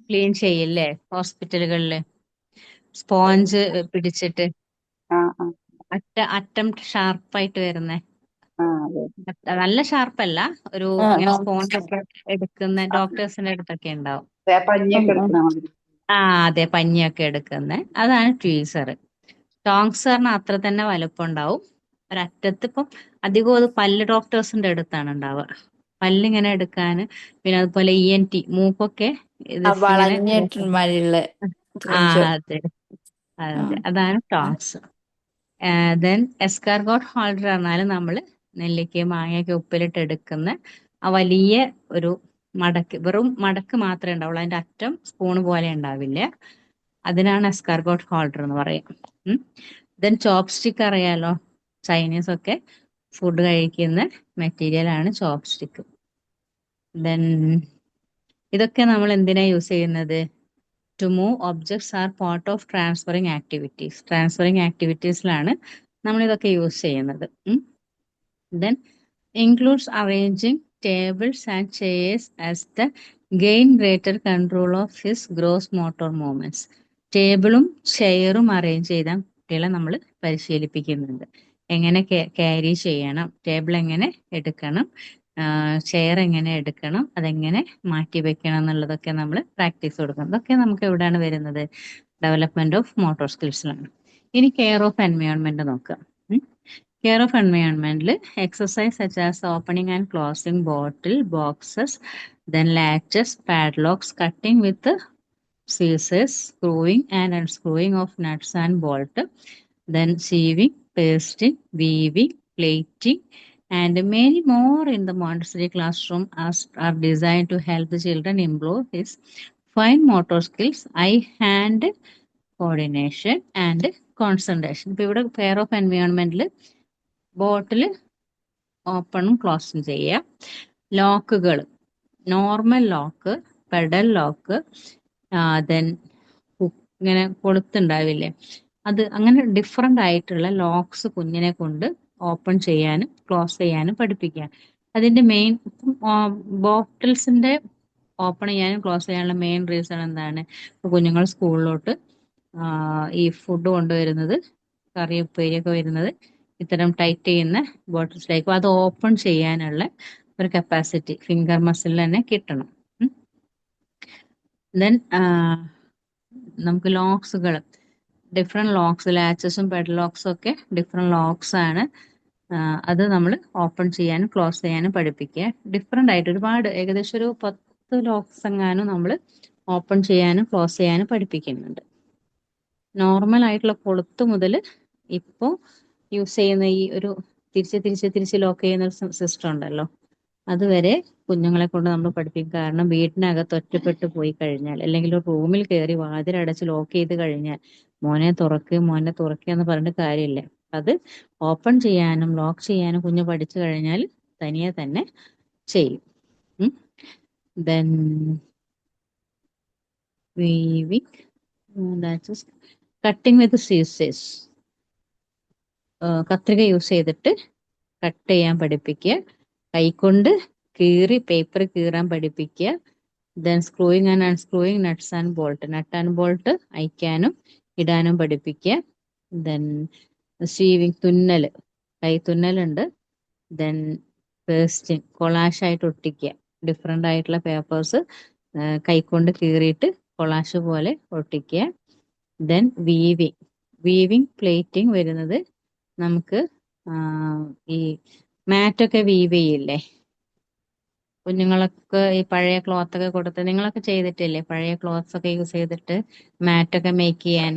ക്ലീൻ ചെയ്യില്ലേ ഹോസ്പിറ്റലുകളില്, സ്പോഞ്ച് പിടിച്ചിട്ട് ആ ആ അറ്റം ഷാർപ്പായിട്ട് വരുന്നേ. അതെ. നല്ല ഷാർപ്പല്ല, ഒരു ആ ഇങ്ങനെ ആ സ്പോഞ്ച് ഒക്കെ എടുക്കുന്ന ഡോക്ടേഴ്സിന്റെ അടുത്തൊക്കെ ഉണ്ടാവും. പഞ്ഞിയൊക്കെ എടുക്കണ മാതിരി. അതെ, പഞ്ഞിയൊക്കെ എടുക്കുന്നത്, അതാണ് ട്വീസർ. ടോങ്സ് പറഞ്ഞാൽ അത്ര തന്നെ വലുപ്പം ഉണ്ടാവും. ഒരറ്റത്ത് ഇപ്പം അധികം അത് പല്ല് ഡോക്ടേഴ്സിന്റെ അടുത്താണ് ഉണ്ടാവുക, പല്ലിങ്ങനെ എടുക്കാൻ. പിന്നെ അതുപോലെ ENT, മൂക്കൊക്കെ ജസ്റ്റ് ഇങ്ങനെ. വളഞ്ഞിട്ടുള്ള ആ അതെ അതെ, അതാണ് ടോങ്സ്. ദെൻ എസ്കാർഗോട്ട് ഹോൾഡർ പറഞ്ഞാൽ നമ്മൾ നെല്ലിക്കയും മാങ്ങയൊക്കെ ഉപ്പിലിട്ട് എടുക്കുന്ന ആ വലിയ ഒരു മടക്ക്, വെറും മടക്ക് മാത്രമേ ഉണ്ടാവുള്ളൂ, അതിന്റെ അറ്റം സ്പൂൺ പോലെ ഉണ്ടാവില്ല. അതിനാണ് എസ്കാർഗോട്ട് ഹോൾഡർ എന്ന് പറയും. ദെൻ ചോപ്സ്റ്റിക്ക് അറിയാലോ, ചൈനീസ് ഒക്കെ ഫുഡ് കഴിക്കുന്ന മെറ്റീരിയൽ ആണ് ചോപ്സ്റ്റിക്ക്. ദെൻ ഇതൊക്കെ നമ്മൾ എന്തിനാ യൂസ് ചെയ്യുന്നത്? To move objects are part of transferring activities. Transferring ആക്ടിവിറ്റീസിലാണ് നമ്മൾ ഇതൊക്കെ യൂസ് ചെയ്യുന്നത്. Then includes arranging tables and chairs as the gain greater control of his gross motor movements. ടേബിളും ചെയറും അറേഞ്ച് ചെയ്താൽ കുട്ടികളെ നമ്മൾ പരിശീലിപ്പിക്കുന്നുണ്ട്. എങ്ങനെ ക്യാരി ചെയ്യണം, ടേബിൾ എങ്ങനെ എടുക്കണം, ചെയർ എങ്ങനെ എടുക്കണം, അതെങ്ങനെ മാറ്റി വെക്കണം എന്നുള്ളതൊക്കെ നമ്മൾ പ്രാക്ടീസ് കൊടുക്കണം. ഇതൊക്കെ നമുക്ക് എവിടെയാണ് വരുന്നത്? ഡെവലപ്മെന്റ് ഓഫ് മോട്ടോർ സ്കിൽസിലാണ്. ഇനി കെയർ ഓഫ് എൻവയോൺമെന്റ് നോക്കാം. Care of environment, exercise such as opening and closing bottle boxes, then latches, padlocks, cutting with the scissors, screwing and unscrewing of nuts and bolt, then sieving, pasting, weaving, plating, and many more in the Montessori classroom are designed to help the children improve his fine motor skills, eye-hand coordination, and concentration. ഇപ്പോൾ ഇവിടെ care of എൻവയോൺമെന്റിൽ ബോട്ടിൽ ഓപ്പണും ക്ലോസും ചെയ്യുക. ലോക്കുകൾ, normal lock, pedal lock, then ഇങ്ങനെ കൊളുത്തുണ്ടാവില്ലേ, അത് അങ്ങനെ different ആയിട്ടുള്ള locks കുഞ്ഞിനെ കൊണ്ട് ഓപ്പൺ ചെയ്യാനും ക്ലോസ് ചെയ്യാനും പഠിപ്പിക്കുക. അതിൻ്റെ മെയിൻ ബോട്ടിൽസിൻ്റെ ഓപ്പൺ ചെയ്യാനും ക്ലോസ് ചെയ്യാനുള്ള മെയിൻ റീസൺ എന്താണ്? കുഞ്ഞുങ്ങൾ സ്കൂളിലോട്ട് ഈ ഫുഡ് കൊണ്ടുവരുന്നത്, കറി ഉപ്പേരിയൊക്കെ വരുന്നത് ഇത്തരം ടൈറ്റ് ചെയ്യുന്ന ബോട്ടിൽസിലേക്ക്, അത് ഓപ്പൺ ചെയ്യാനുള്ള ഒരു കപ്പാസിറ്റി ഫിംഗർ മസിലിൽ തന്നെ കിട്ടണം. ദെൻ നമുക്ക് ലോക്സുകൾ, ഡിഫറെൻറ്റ് ലോക്സ്, ലാച്ചസും പെഡലോക്സും ഒക്കെ ഡിഫറെൻറ്റ് ലോക്സ് ആണ്. അത് നമ്മൾ ഓപ്പൺ ചെയ്യാനും ക്ലോസ് ചെയ്യാനും പഠിപ്പിക്കുക. ഡിഫറെൻ്റ് ആയിട്ട് ഒരുപാട്, ഏകദേശം ഒരു 10 ലോക്സ് എങ്ങാനും നമ്മൾ ഓപ്പൺ ചെയ്യാനും ക്ലോസ് ചെയ്യാനും പഠിപ്പിക്കുന്നുണ്ട്. നോർമൽ ആയിട്ടുള്ള കൊളുത്ത് മുതൽ ഇപ്പോൾ യൂസ് ചെയ്യുന്ന ഈ ഒരു തിരിച്ച് ലോക്ക് ചെയ്യുന്ന ഒരു സിസ്റ്റം ഉണ്ടല്ലോ, അതുവരെ കുഞ്ഞുങ്ങളെ കൊണ്ട് നമ്മൾ പഠിപ്പിക്കും. കാരണം വീട്ടിനകത്ത് ഒറ്റപ്പെട്ടു പോയി കഴിഞ്ഞാൽ, അല്ലെങ്കിൽ ഒരു റൂമിൽ കയറി വാതിലടച്ച് ലോക്ക് ചെയ്ത് കഴിഞ്ഞാൽ മോനെ തുറക്കുക എന്ന് പറഞ്ഞിട്ട് കാര്യമില്ല. അത് ഓപ്പൺ ചെയ്യാനും ലോക്ക് ചെയ്യാനും കുഞ്ഞ് പഠിച്ചു കഴിഞ്ഞാൽ തനിയെ തന്നെ ചെയ്യും. ദെൻ കട്ടിങ് വിത്ത് സീസേഴ്സ്, കത്രിക യൂസ് ചെയ്തിട്ട് കട്ട് ചെയ്യാൻ പഠിപ്പിക്കുക. കൈകൊണ്ട് പേപ്പർ കീറാൻ പഠിപ്പിക്കുക. Then screwing and unscrewing nuts and bolt, nut and bolt അയക്കാനും ഇടാനും പഠിപ്പിക്കുക. ദെൻ സീവിങ്, തുന്നൽ, കൈത്തുന്നലുണ്ട്. ദെൻ പേസ്റ്റിങ്, കൊളാഷായിട്ട് ഒട്ടിക്കുക. ഡിഫറെൻ്റ് ആയിട്ടുള്ള പേപ്പേഴ്സ് കൈകൊണ്ട് കീറിയിട്ട് കൊളാഷ് പോലെ ഒട്ടിക്കുക. ദെൻ വീവിങ് പ്ലേറ്റിംഗ് വരുന്നത് നമുക്ക് ഈ മാറ്റൊക്കെ വീവ് ചെയ്യില്ലേ കുഞ്ഞുങ്ങളൊക്കെ, ഈ പഴയ ക്ലോത്ത് ഒക്കെ കൊടുത്ത്, നിങ്ങളൊക്കെ ചെയ്തിട്ടില്ലേ പഴയ ക്ലോത്ത്സ് ഒക്കെ യൂസ് ചെയ്തിട്ട് മാറ്റൊക്കെ മേക്ക് ചെയ്യാൻ?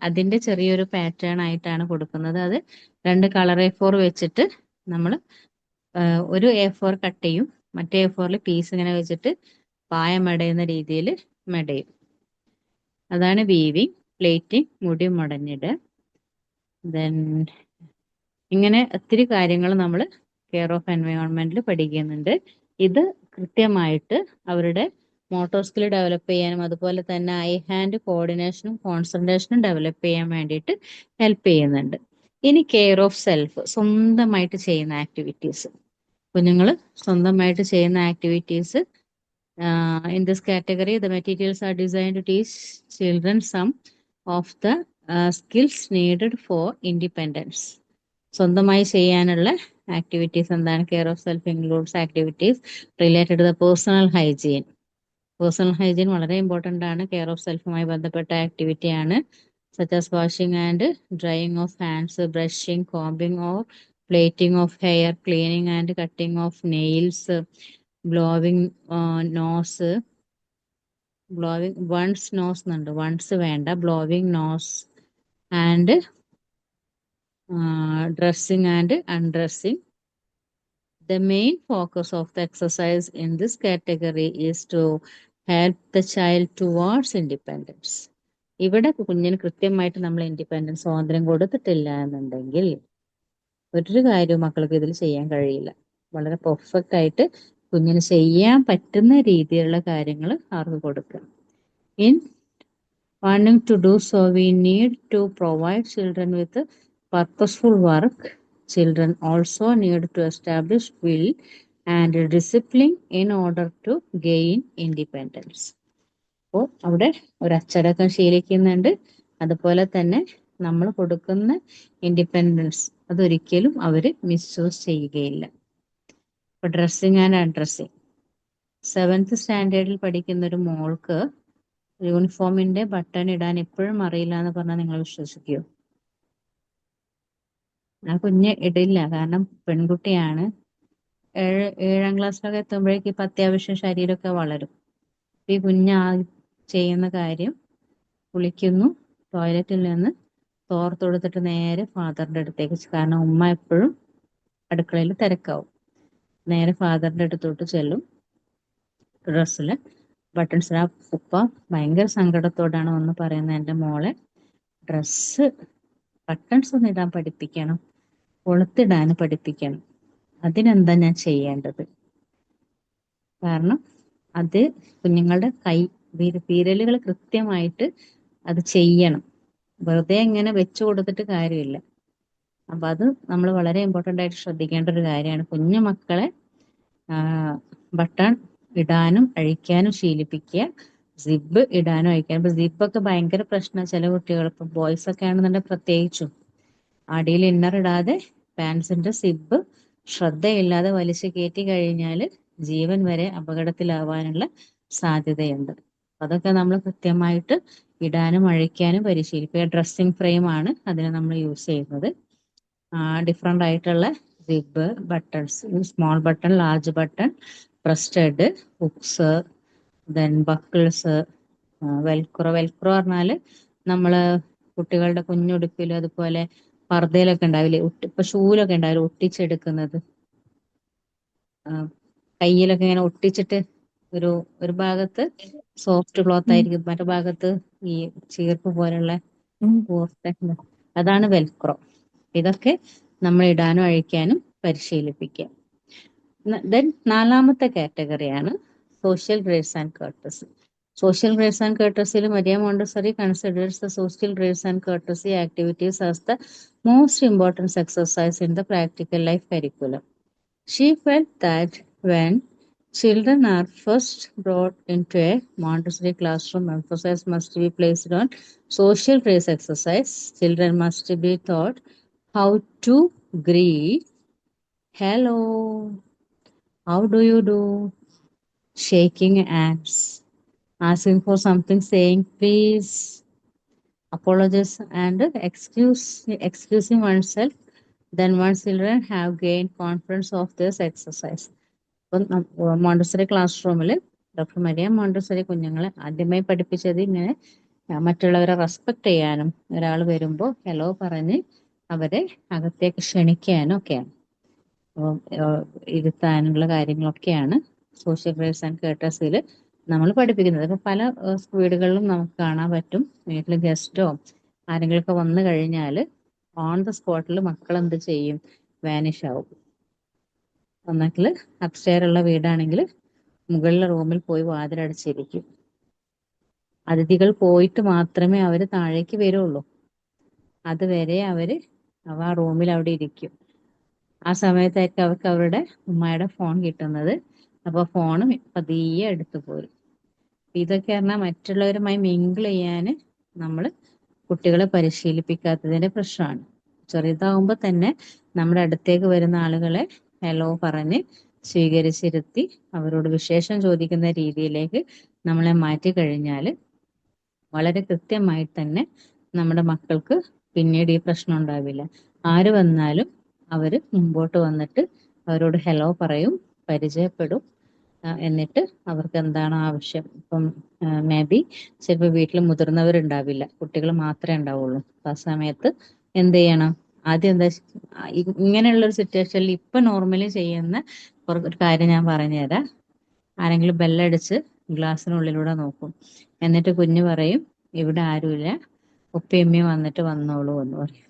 അതിന്റെ ചെറിയൊരു പാറ്റേൺ ആയിട്ടാണ് കൊടുക്കുന്നത്. അത് 2 കളർ A4 വെച്ചിട്ട് നമ്മൾ ഒരു A4 കട്ട് ചെയ്യും, മറ്റേ A4 പീസ് ഇങ്ങനെ വെച്ചിട്ട് പായ മെടയുന്ന രീതിയിൽ മെടയും. അതാണ് വീവിങ്. പ്ലേറ്റിംഗ്, മുടി മുടഞ്ഞിട്. ദെൻ ഇങ്ങനെ ഒത്തിരി കാര്യങ്ങൾ നമ്മൾ കെയർ ഓഫ് എൻവയോൺമെന്റിൽ പഠിക്കുന്നുണ്ട്. ഇത് കൃത്യമായിട്ട് അവരുടെ മോട്ടോർ സ്കിൽ ഡെവലപ്പ് ചെയ്യാനും അതുപോലെ തന്നെ ഐ ഹാൻഡ് കോർഡിനേഷനും കോൺസെൻട്രേഷനും ഡെവലപ്പ് ചെയ്യാൻ വേണ്ടിയിട്ട് ഹെൽപ്പ് ചെയ്യുന്നുണ്ട്. ഇനി കെയർ ഓഫ് സെൽഫ്, സ്വന്തമായിട്ട് ചെയ്യുന്ന ആക്ടിവിറ്റീസ്. കുഞ്ഞുങ്ങൾ സ്വന്തമായിട്ട് ചെയ്യുന്ന activities. In this category, the materials are designed to teach children some of the skills needed for independence. സ്വന്തമായി ചെയ്യാനുള്ള ആക്ടിവിറ്റീസ് എന്താണ്? Care of self includes activities related to the personal hygiene. Personal hygiene വളരെ important ആണ്, care of സെൽഫുമായി ബന്ധപ്പെട്ട ആക്ടിവിറ്റിയാണ്. Such as washing and drying of hands, brushing, combing or plaiting of hair, cleaning and cutting of nails, blowing nose, blowing one's nose എന്നുണ്ട്, one's വേണ്ട, blowing nose and dressing and undressing. The main focus of the exercise in this category is to help the child towards independence. ഇവിടെ കുഞ്ഞിന് കൃത്യമായിട്ട് നമ്മൾ independence സ്വാതന്ത്ര്യം കൊടുത്തിട്ടില്ല എന്നുണ്ടെങ്കിൽ ഒരു കാര്യവും മക്കൾക്ക് ഇതിൽ ചെയ്യാൻ കഴിയില്ല. വളരെ പെർഫെക്റ്റ് ആയിട്ട് കുഞ്ഞിന് ചെയ്യാൻ പറ്റുന്ന രീതിയിലുള്ള കാര്യങ്ങൾ അവർക്ക് കൊടുക്കുക. In Wanting to do so, we need to provide children with purposeful work. Children also need to establish will and discipline in order to gain independence. അപ്പോൾ അവിടെ ഒരു അച്ചടക്കം ശീലിക്കുന്നുണ്ട്. അതുപോലെ തന്നെ നമ്മൾ കൊടുക്കുന്ന ഇൻഡിപെൻഡൻസ് അതൊരിക്കലും അവര് മിസ്യൂസ് ചെയ്യുകയില്ല. ഇപ്പൊ ഡ്രസ്സിങ് ആൻഡ് അൺഡ്രസ്സിങ് 7th സ്റ്റാൻഡേർഡിൽ പഠിക്കുന്ന ഒരു മോൾക്ക് യൂണിഫോമിന്റെ ബട്ടൺ ഇടാൻ എപ്പോഴും അറിയില്ല എന്ന് പറഞ്ഞാൽ നിങ്ങൾ വിശ്വസിക്കുമോ? ആ കുഞ്ഞ് ഇടില്ല, കാരണം പെൺകുട്ടിയാണ്. 7ാം ക്ലാസ്സിലൊക്കെ എത്തുമ്പോഴേക്കും ഇപ്പൊ അത്യാവശ്യം ശരീരമൊക്കെ വളരും. ഈ കുഞ്ഞ് ചെയ്യുന്ന കാര്യം, കുളിക്കുന്നു, ടോയ്ലറ്റിൽ നിന്ന് തോർത്ത് കൊടുത്തിട്ട് നേരെ ഫാദറിന്റെ അടുത്തേക്ക്, കാരണം ഉമ്മ എപ്പോഴും അടുക്കളയിൽ തിരക്കാവും. നേരെ ഫാദറിന്റെ അടുത്തോട്ട് ചെല്ലും. ഡ്രസ്സില് ബട്ടൺസ്. ആ ഉപ്പ ഭയങ്കര സങ്കടത്തോടാണ് വന്ന് പറയുന്നത്, എൻ്റെ മോളെ ഡ്രസ്സ് ബട്ടൺസ് ഒന്ന് ഇടാൻ പഠിപ്പിക്കണം, കൊളുത്തിടാൻ പഠിപ്പിക്കണം. അതിനെന്താ ഞാൻ ചെയ്യേണ്ടത്? കാരണം അത് കുഞ്ഞുങ്ങളുടെ വിരലുകൾ കൃത്യമായിട്ട് അത് ചെയ്യണം. വെറുതെ ഇങ്ങനെ വെച്ചു കൊടുത്തിട്ട് കാര്യമില്ല. അപ്പൊ അത് നമ്മൾ വളരെ ഇമ്പോർട്ടൻ്റ് ആയിട്ട് ശ്രദ്ധിക്കേണ്ട ഒരു കാര്യമാണ്. കുഞ്ഞു മക്കളെ ബട്ടൺ ഇടാനും അഴിക്കാനും ശീലിപ്പിക്കുക. സിബ് ഇടാനും അഴിക്കാനും. ഇപ്പൊ സിബൊക്കെ ഭയങ്കര പ്രശ്നം ചില കുട്ടികൾ. ഇപ്പൊ ബോയ്സ് ഒക്കെ ആണെന്നുണ്ടെങ്കിൽ പ്രത്യേകിച്ചും അടിയിൽ ഇന്നർ ഇടാതെ പാൻസിന്റെ സിബ് ശ്രദ്ധയില്ലാതെ വലിച്ചു കയറ്റി കഴിഞ്ഞാൽ ജീവൻ വരെ അപകടത്തിലാവാനുള്ള സാധ്യതയുണ്ട്. അതൊക്കെ നമ്മൾ കൃത്യമായിട്ട് ഇടാനും അഴിക്കാനും പരിശീലിക്കുക. ഡ്രസ്സിങ് ഫ്രെയിം ആണ് അതിന് നമ്മൾ യൂസ് ചെയ്യുന്നത്. ഡിഫറെൻ്റ് ആയിട്ടുള്ള zip, buttons, small button, large button, breasted, hooks, then buckles, Velcro. Velcro പറഞ്ഞാൽ നമ്മള് കുട്ടികളുടെ കുഞ്ഞുടുപ്പിൽ അതുപോലെ പർദ്ദയിലൊക്കെ ഉണ്ടാവില്ലേ, ഇപ്പൊ ഷൂലൊക്കെ ഉണ്ടാവില്ലേ ഒട്ടിച്ചെടുക്കുന്നത്, കയ്യിലൊക്കെ ഇങ്ങനെ ഒട്ടിച്ചിട്ട് ഒരു ഭാഗത്ത് സോഫ്റ്റ് ക്ലോത്ത് ആയിരിക്കും, മറ്റു ഭാഗത്ത് ഈ ചീർപ്പ് പോലുള്ള അതാണ് വെൽക്രോ. ഇതൊക്കെ നമ്മൾ ഇടാനും അഴിക്കാനും പരിശീലിപ്പിക്കുക. ദെൻ 4ാമത്തെ കാറ്റഗറിയാണ് social grades and courtesy. Social grades and courtesy, Maria Montessori considers the social grades and courtesy activities as the most important exercise in the practical life curriculum. She felt that when children are first brought into a Montessori classroom, emphasis must be placed on social grades exercise. Children must be taught how to greet, hello, how do you do, shaking hands, asking for something, saying please, apologize, and excusing oneself. Then once children have gained confidence of this exercise. Montessori class റൂമിൽ doctor Maria Montessori കുഞ്ഞുങ്ങളെ ആദ്യമായി പഠിപ്പിച്ചത് ഇങ്ങനെ മറ്റുള്ളവരെ respect ചെയ്യാനും, ഒരാൾ വരുമ്പോൾ hello പറഞ്ഞ് അവരെ അകത്തേക്ക് ക്ഷണിക്കാനും ഒക്കെയാണ്, ഇരുത്താനുള്ള കാര്യങ്ങളൊക്കെയാണ് സോഷ്യൽ ഗ്രേഡ്സ് ആൻഡ് കേർട്ടസിയിൽ നമ്മൾ പഠിപ്പിക്കുന്നത്. ഇപ്പൊ പല വീടുകളിലും നമുക്ക് കാണാൻ പറ്റും, വീട്ടിൽ ഗസ്റ്റോ ആരെങ്കിലുമൊക്കെ വന്നു കഴിഞ്ഞാൽ ഓൺ ദ സ്പോട്ടിൽ മക്കൾ എന്ത് ചെയ്യും, വാനിഷ് ആവും. ഒന്നെങ്കിൽ അപ്സ്റ്റെയർ ഉള്ള വീടാണെങ്കിൽ മുകളിലെ റൂമിൽ പോയി വാതിലടച്ചിരിക്കും. അതിഥികൾ പോയിട്ട് മാത്രമേ അവര് താഴേക്ക് വരുള്ളൂ. അതുവരെ അവര് ആ റൂമിൽ അവിടെ ഇരിക്കും. ആ സമയത്തായിരിക്കും അവർക്ക് അവരുടെ ഉമ്മയുടെ ഫോൺ കിട്ടുന്നത്. അപ്പൊ ഫോണും പതിയെ എടുത്തു പോരും. ഇതൊക്കെ പറഞ്ഞാൽ മറ്റുള്ളവരുമായി മിങ്കിൾ ചെയ്യാൻ നമ്മൾ കുട്ടികളെ പരിശീലിപ്പിക്കാത്തതിന്റെ പ്രശ്നമാണ്. ചെറുതാവുമ്പോൾ തന്നെ നമ്മുടെ അടുത്തേക്ക് വരുന്ന ആളുകളെ ഹലോ പറഞ്ഞ് സ്വീകരിച്ചിരുത്തി അവരോട് വിശേഷം ചോദിക്കുന്ന രീതിയിലേക്ക് നമ്മളെ മാറ്റി കഴിഞ്ഞാൽ വളരെ കൃത്യമായി തന്നെ നമ്മുടെ മക്കൾക്ക് പിന്നീട് ഈ പ്രശ്നം ഉണ്ടാവില്ല. ആര് വന്നാലും അവര് മുമ്പോട്ട് വന്നിട്ട് അവരോട് ഹലോ പറയും, പരിചയപ്പെടും. എന്നിട്ട് അവർക്ക് എന്താണ് ആവശ്യം, ഇപ്പം മേ ബി ചിലപ്പോൾ വീട്ടിൽ മുതിർന്നവരുണ്ടാവില്ല, കുട്ടികൾ മാത്രമേ ഉണ്ടാവുള്ളൂ. ആ സമയത്ത് എന്ത് ചെയ്യണം, ആദ്യം എന്താ ഇങ്ങനെയുള്ളൊരു സിറ്റുവേഷനിൽ ഇപ്പൊ നോർമലി ചെയ്യുന്ന ഒരു കാര്യം ഞാൻ പറഞ്ഞുതരാം. ആരെങ്കിലും ബെല്ലടിച്ച് ഗ്ലാസ്സിനുള്ളിലൂടെ നോക്കും, എന്നിട്ട് കുഞ്ഞ് പറയും ഇവിടെ ആരുമില്ല, ഉപ്പയമ്മയും വന്നിട്ട് വന്നോളൂ എന്ന് പറയും.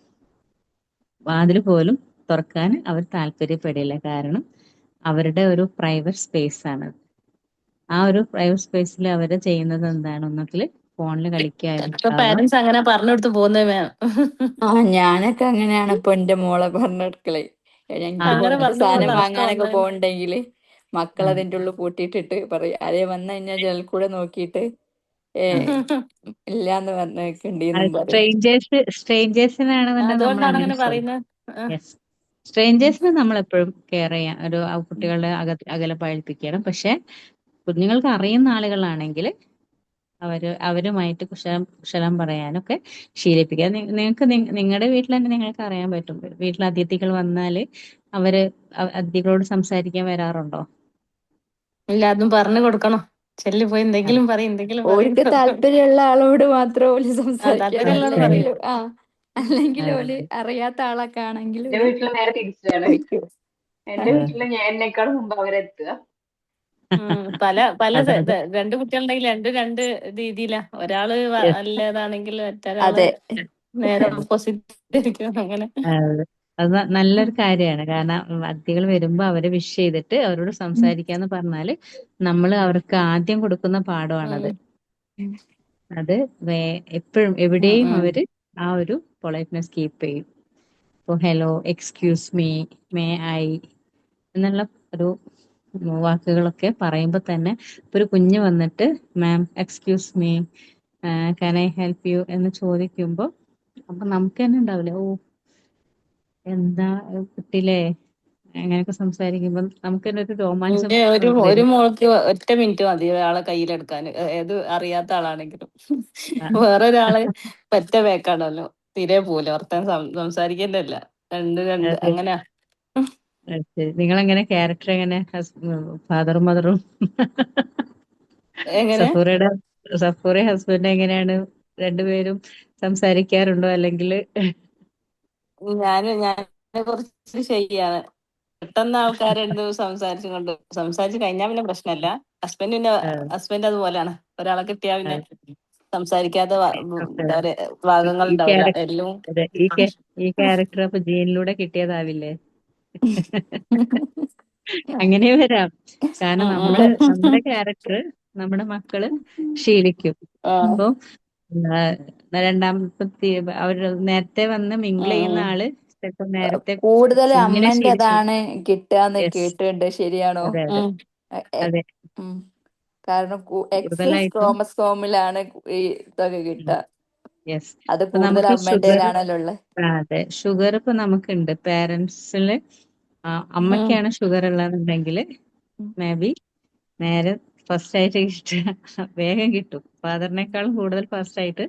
വാതിൽ പോലും തുറക്കാൻ അവർ താല്പര്യപ്പെടില്ല, കാരണം അവരുടെ ഒരു പ്രൈവറ്റ് സ്പേസ് ആണ്. ആ ഒരു പ്രൈവറ്റ് സ്പേസിൽ അവർ ചെയ്യുന്നത് എന്താണ്, ഒന്നെങ്കിൽ ഫോണിൽ ഇപ്പൊ കളിക്കാറുണ്ടാവുക. പാരന്റ്സ് അങ്ങനെ പറഞ്ഞു കൊടുത്ത് പോകുന്നത് മാം. ആ ഞാനൊക്കെ അങ്ങനെയാണ് ഇപ്പൊ എന്റെ മോളെ പറഞ്ഞെടുക്കലേ. എനിക്ക് അങ്ങനെ പുറത്ത് പറഞ്ഞു സാധനം പോകുന്ന അവസ്ഥ വാങ്ങാനൊക്കെ വന്നു. പോകണ്ടെങ്കിൽ മക്കൾ അതിൻ്റെ ഉള്ളിൽ പൂട്ടിയിട്ടിട്ട് പറയും, ആരേ വന്നു കഴിഞ്ഞാൽ ജനൽ കൂടെ നോക്കിയിട്ട് ഏ ഇല്ലാന്ന് പറഞ്ഞേക്കണ്ടീന്നും പറയും. സ്ട്രേഞ്ചേഴ്സിനാണെന്നുണ്ടെങ്കിൽ നമ്മൾ അതുകൊണ്ടാണ് അങ്ങനെ അങ്ങനെ പറയുന്നത്. യെസ്, സ്ട്രേഞ്ചേഴ്സിനെ നമ്മൾ എപ്പോഴും കെയർ ചെയ്യാൻ ആ കുട്ടികളുടെ അകലെ പായിപ്പിക്കണം. പക്ഷെ കുഞ്ഞുങ്ങൾക്ക് അറിയുന്ന ആളുകളാണെങ്കിൽ അവരുമായിട്ട് കുശലം പറയാനൊക്കെ ശീലിപ്പിക്കുക. നിങ്ങൾക്ക് നിങ്ങളുടെ വീട്ടിൽ തന്നെ നിങ്ങൾക്ക് അറിയാൻ പറ്റും. വീട്ടിൽ അതിഥികൾ വന്നാല് അതിഥികളോട് സംസാരിക്കാൻ വരാറുണ്ടോ? ഇല്ല, അതും പറഞ്ഞു കൊടുക്കണം. ചെല്ലി പോയി അതെ. എന്തെങ്കിലും പറയും, എന്തെങ്കിലും പറയും. ഓർക്ക് താല്പര്യമുള്ള ആളോട് മാത്രം ഓല് ആ സംസാരിക്കാൻ താല്പര്യമുള്ളത് അതെ, പറയും. അല്ലെങ്കിൽ അല്ലെങ്കിൽ ഓല് അതെ, അറിയാത്ത ആളൊക്കെ ആണെങ്കിൽ എന്റെ ഓല് വീട്ടിൽ നേരെ തിരിച്ചാണ്. ചോദിക്കും. എന്റെ വീട്ടില് എന്നേക്കാൾ മുമ്പ് അവരെത്തുക. പല പല അതായത് രണ്ട് കുട്ടികളുണ്ടെങ്കിൽ രണ്ട് രീതിയിലാ. ഒരാള് yes, നല്ലതാണെങ്കിൽ മറ്റൊരാള് അതെ. നേരെ അതെ. ഓപ്പോസിറ്റ് ആയിരിക്കും. അങ്ങനെ അത് നല്ലൊരു കാര്യമാണ്. കാരണം അതിഥികൾ വരുമ്പോ അവരെ വിഷ് ചെയ്തിട്ട് അവരോട് സംസാരിക്കാന്ന് പറഞ്ഞാല് നമ്മൾ അവർക്ക് ആദ്യം കൊടുക്കുന്ന പാഠമാണത്. ഉം. അത് എപ്പോഴും ഉം എവിടെയും ഉം അവര് ആ ഒരു പൊളൈറ്റ്നെസ് കീപ്പ് ചെയ്യും. ഇപ്പൊ hello, excuse me, may I എന്നുള്ള ഒരു വാക്കുകളൊക്കെ പറയുമ്പോൾ തന്നെ ഇപ്പൊ ഒരു കുഞ്ഞ് വന്നിട്ട് ma'am excuse me, can I help you എന്ന് ചോദിക്കുമ്പോൾ അപ്പൊ നമുക്ക് തന്നെ ഉണ്ടാവില്ലേ, ഓ എന്താ കുട്ടിയില്ലേ, അങ്ങനെയൊക്കെ സംസാരിക്കുമ്പോൾ നമുക്ക് തന്നെ ഒരു രോമാഞ്ചം എന്റെ ഒരു വരും. മോൾക്ക് ഒറ്റ മിനിറ്റ് മതി ഒരാളെ കയ്യിലെടുക്കാൻ, ഏത് അറിയാത്ത ആളാണെങ്കിലും. ആ, വേറൊരാള് പറ്റ ബേക്കാണല്ലോ, തീരെ പോലും വർത്താനം സംസാരിക്കണ്ടല്ല. രണ്ട് അത് അങ്ങനെയാ. അത് ശരി. നിങ്ങളെങ്ങനെ ക്യാരക്ടർ എങ്ങനെ ഫാദറും മദറും എങ്ങനെ സഫൂറയുടെ ഹസ്ബൻഡ് എങ്ങനെയാണ്? രണ്ടുപേരും സംസാരിക്കാറുണ്ടോ അല്ലെങ്കിൽ ഞാന് കുറച്ച് ശരിയാണ്. പെട്ടെന്ന് ആൾക്കാരെന്ത് സംസാരിച്ചു കഴിഞ്ഞാൽ പിന്നെ പ്രശ്നമല്ല. ഹസ്ബൻഡ് അതുപോലെയാണ്. ഒരാളെ കിട്ടിയാ പിന്നെ സംസാരിക്കാത്ത എന്താ പറയാ ഭാഗങ്ങൾ ഈ ഉണ്ടാവില്ല ക്യാരക്ടർ എല്ലാം. അതെ ഈ ക്യാരക്ടർ അപ്പൊ ജീനിലൂടെ കിട്ടിയതാവില്ലേ? അങ്ങനെ വരാം. കാരണം ഉം നമ്മുടെ ഉം. ക്യാരക്ടർ നമ്മുടെ മക്കള് ശീലിക്കും. ആ, ഇപ്പൊ രണ്ടാമത്തെ അവര് നേരത്തെ വന്ന് മിങ്കിൾ ഉം ചെയ്യുന്ന ഉം. ആള് ചിലപ്പോ നേരത്തെ കൂടുതൽ കുഞ്ഞിനെ ശീലിച്ചു. അമ്മൻ്റെതാണ് കിട്ടുകന്ന് യെസ്, കേട്ടിട്ടുണ്ട്. ശരിയാണോ? അതെ അതെ ഉം. എ- അതെ. ഉം. കാരണം എക്സ് കൂടുതലായിട്ടും ക്രോമസോമിലാണ് ഈ ഇതൊക്കെ കിട്ടുക. യെസ്. അത് ഇപ്പൊ കൂടുതൽ നമുക്ക് ഷുഗർ, അമ്മേൻ്റെയിലാണല്ലോ ഉള്ളത്. അതെ ഷുഗർ ഇപ്പൊ നമുക്കുണ്ട് പേരൻസില്. ഉം. അമ്മയ്ക്കാണ് ഷുഗർ ഉള്ളതെന്നുണ്ടെങ്കിൽ മേ ബി നേരെ ഫസ്റ്റ് ആയിട്ട് വേഗം കിട്ടും. ഫാദറിനേക്കാളും കൂടുതൽ ഫസ്റ്റ് ആയിട്ട്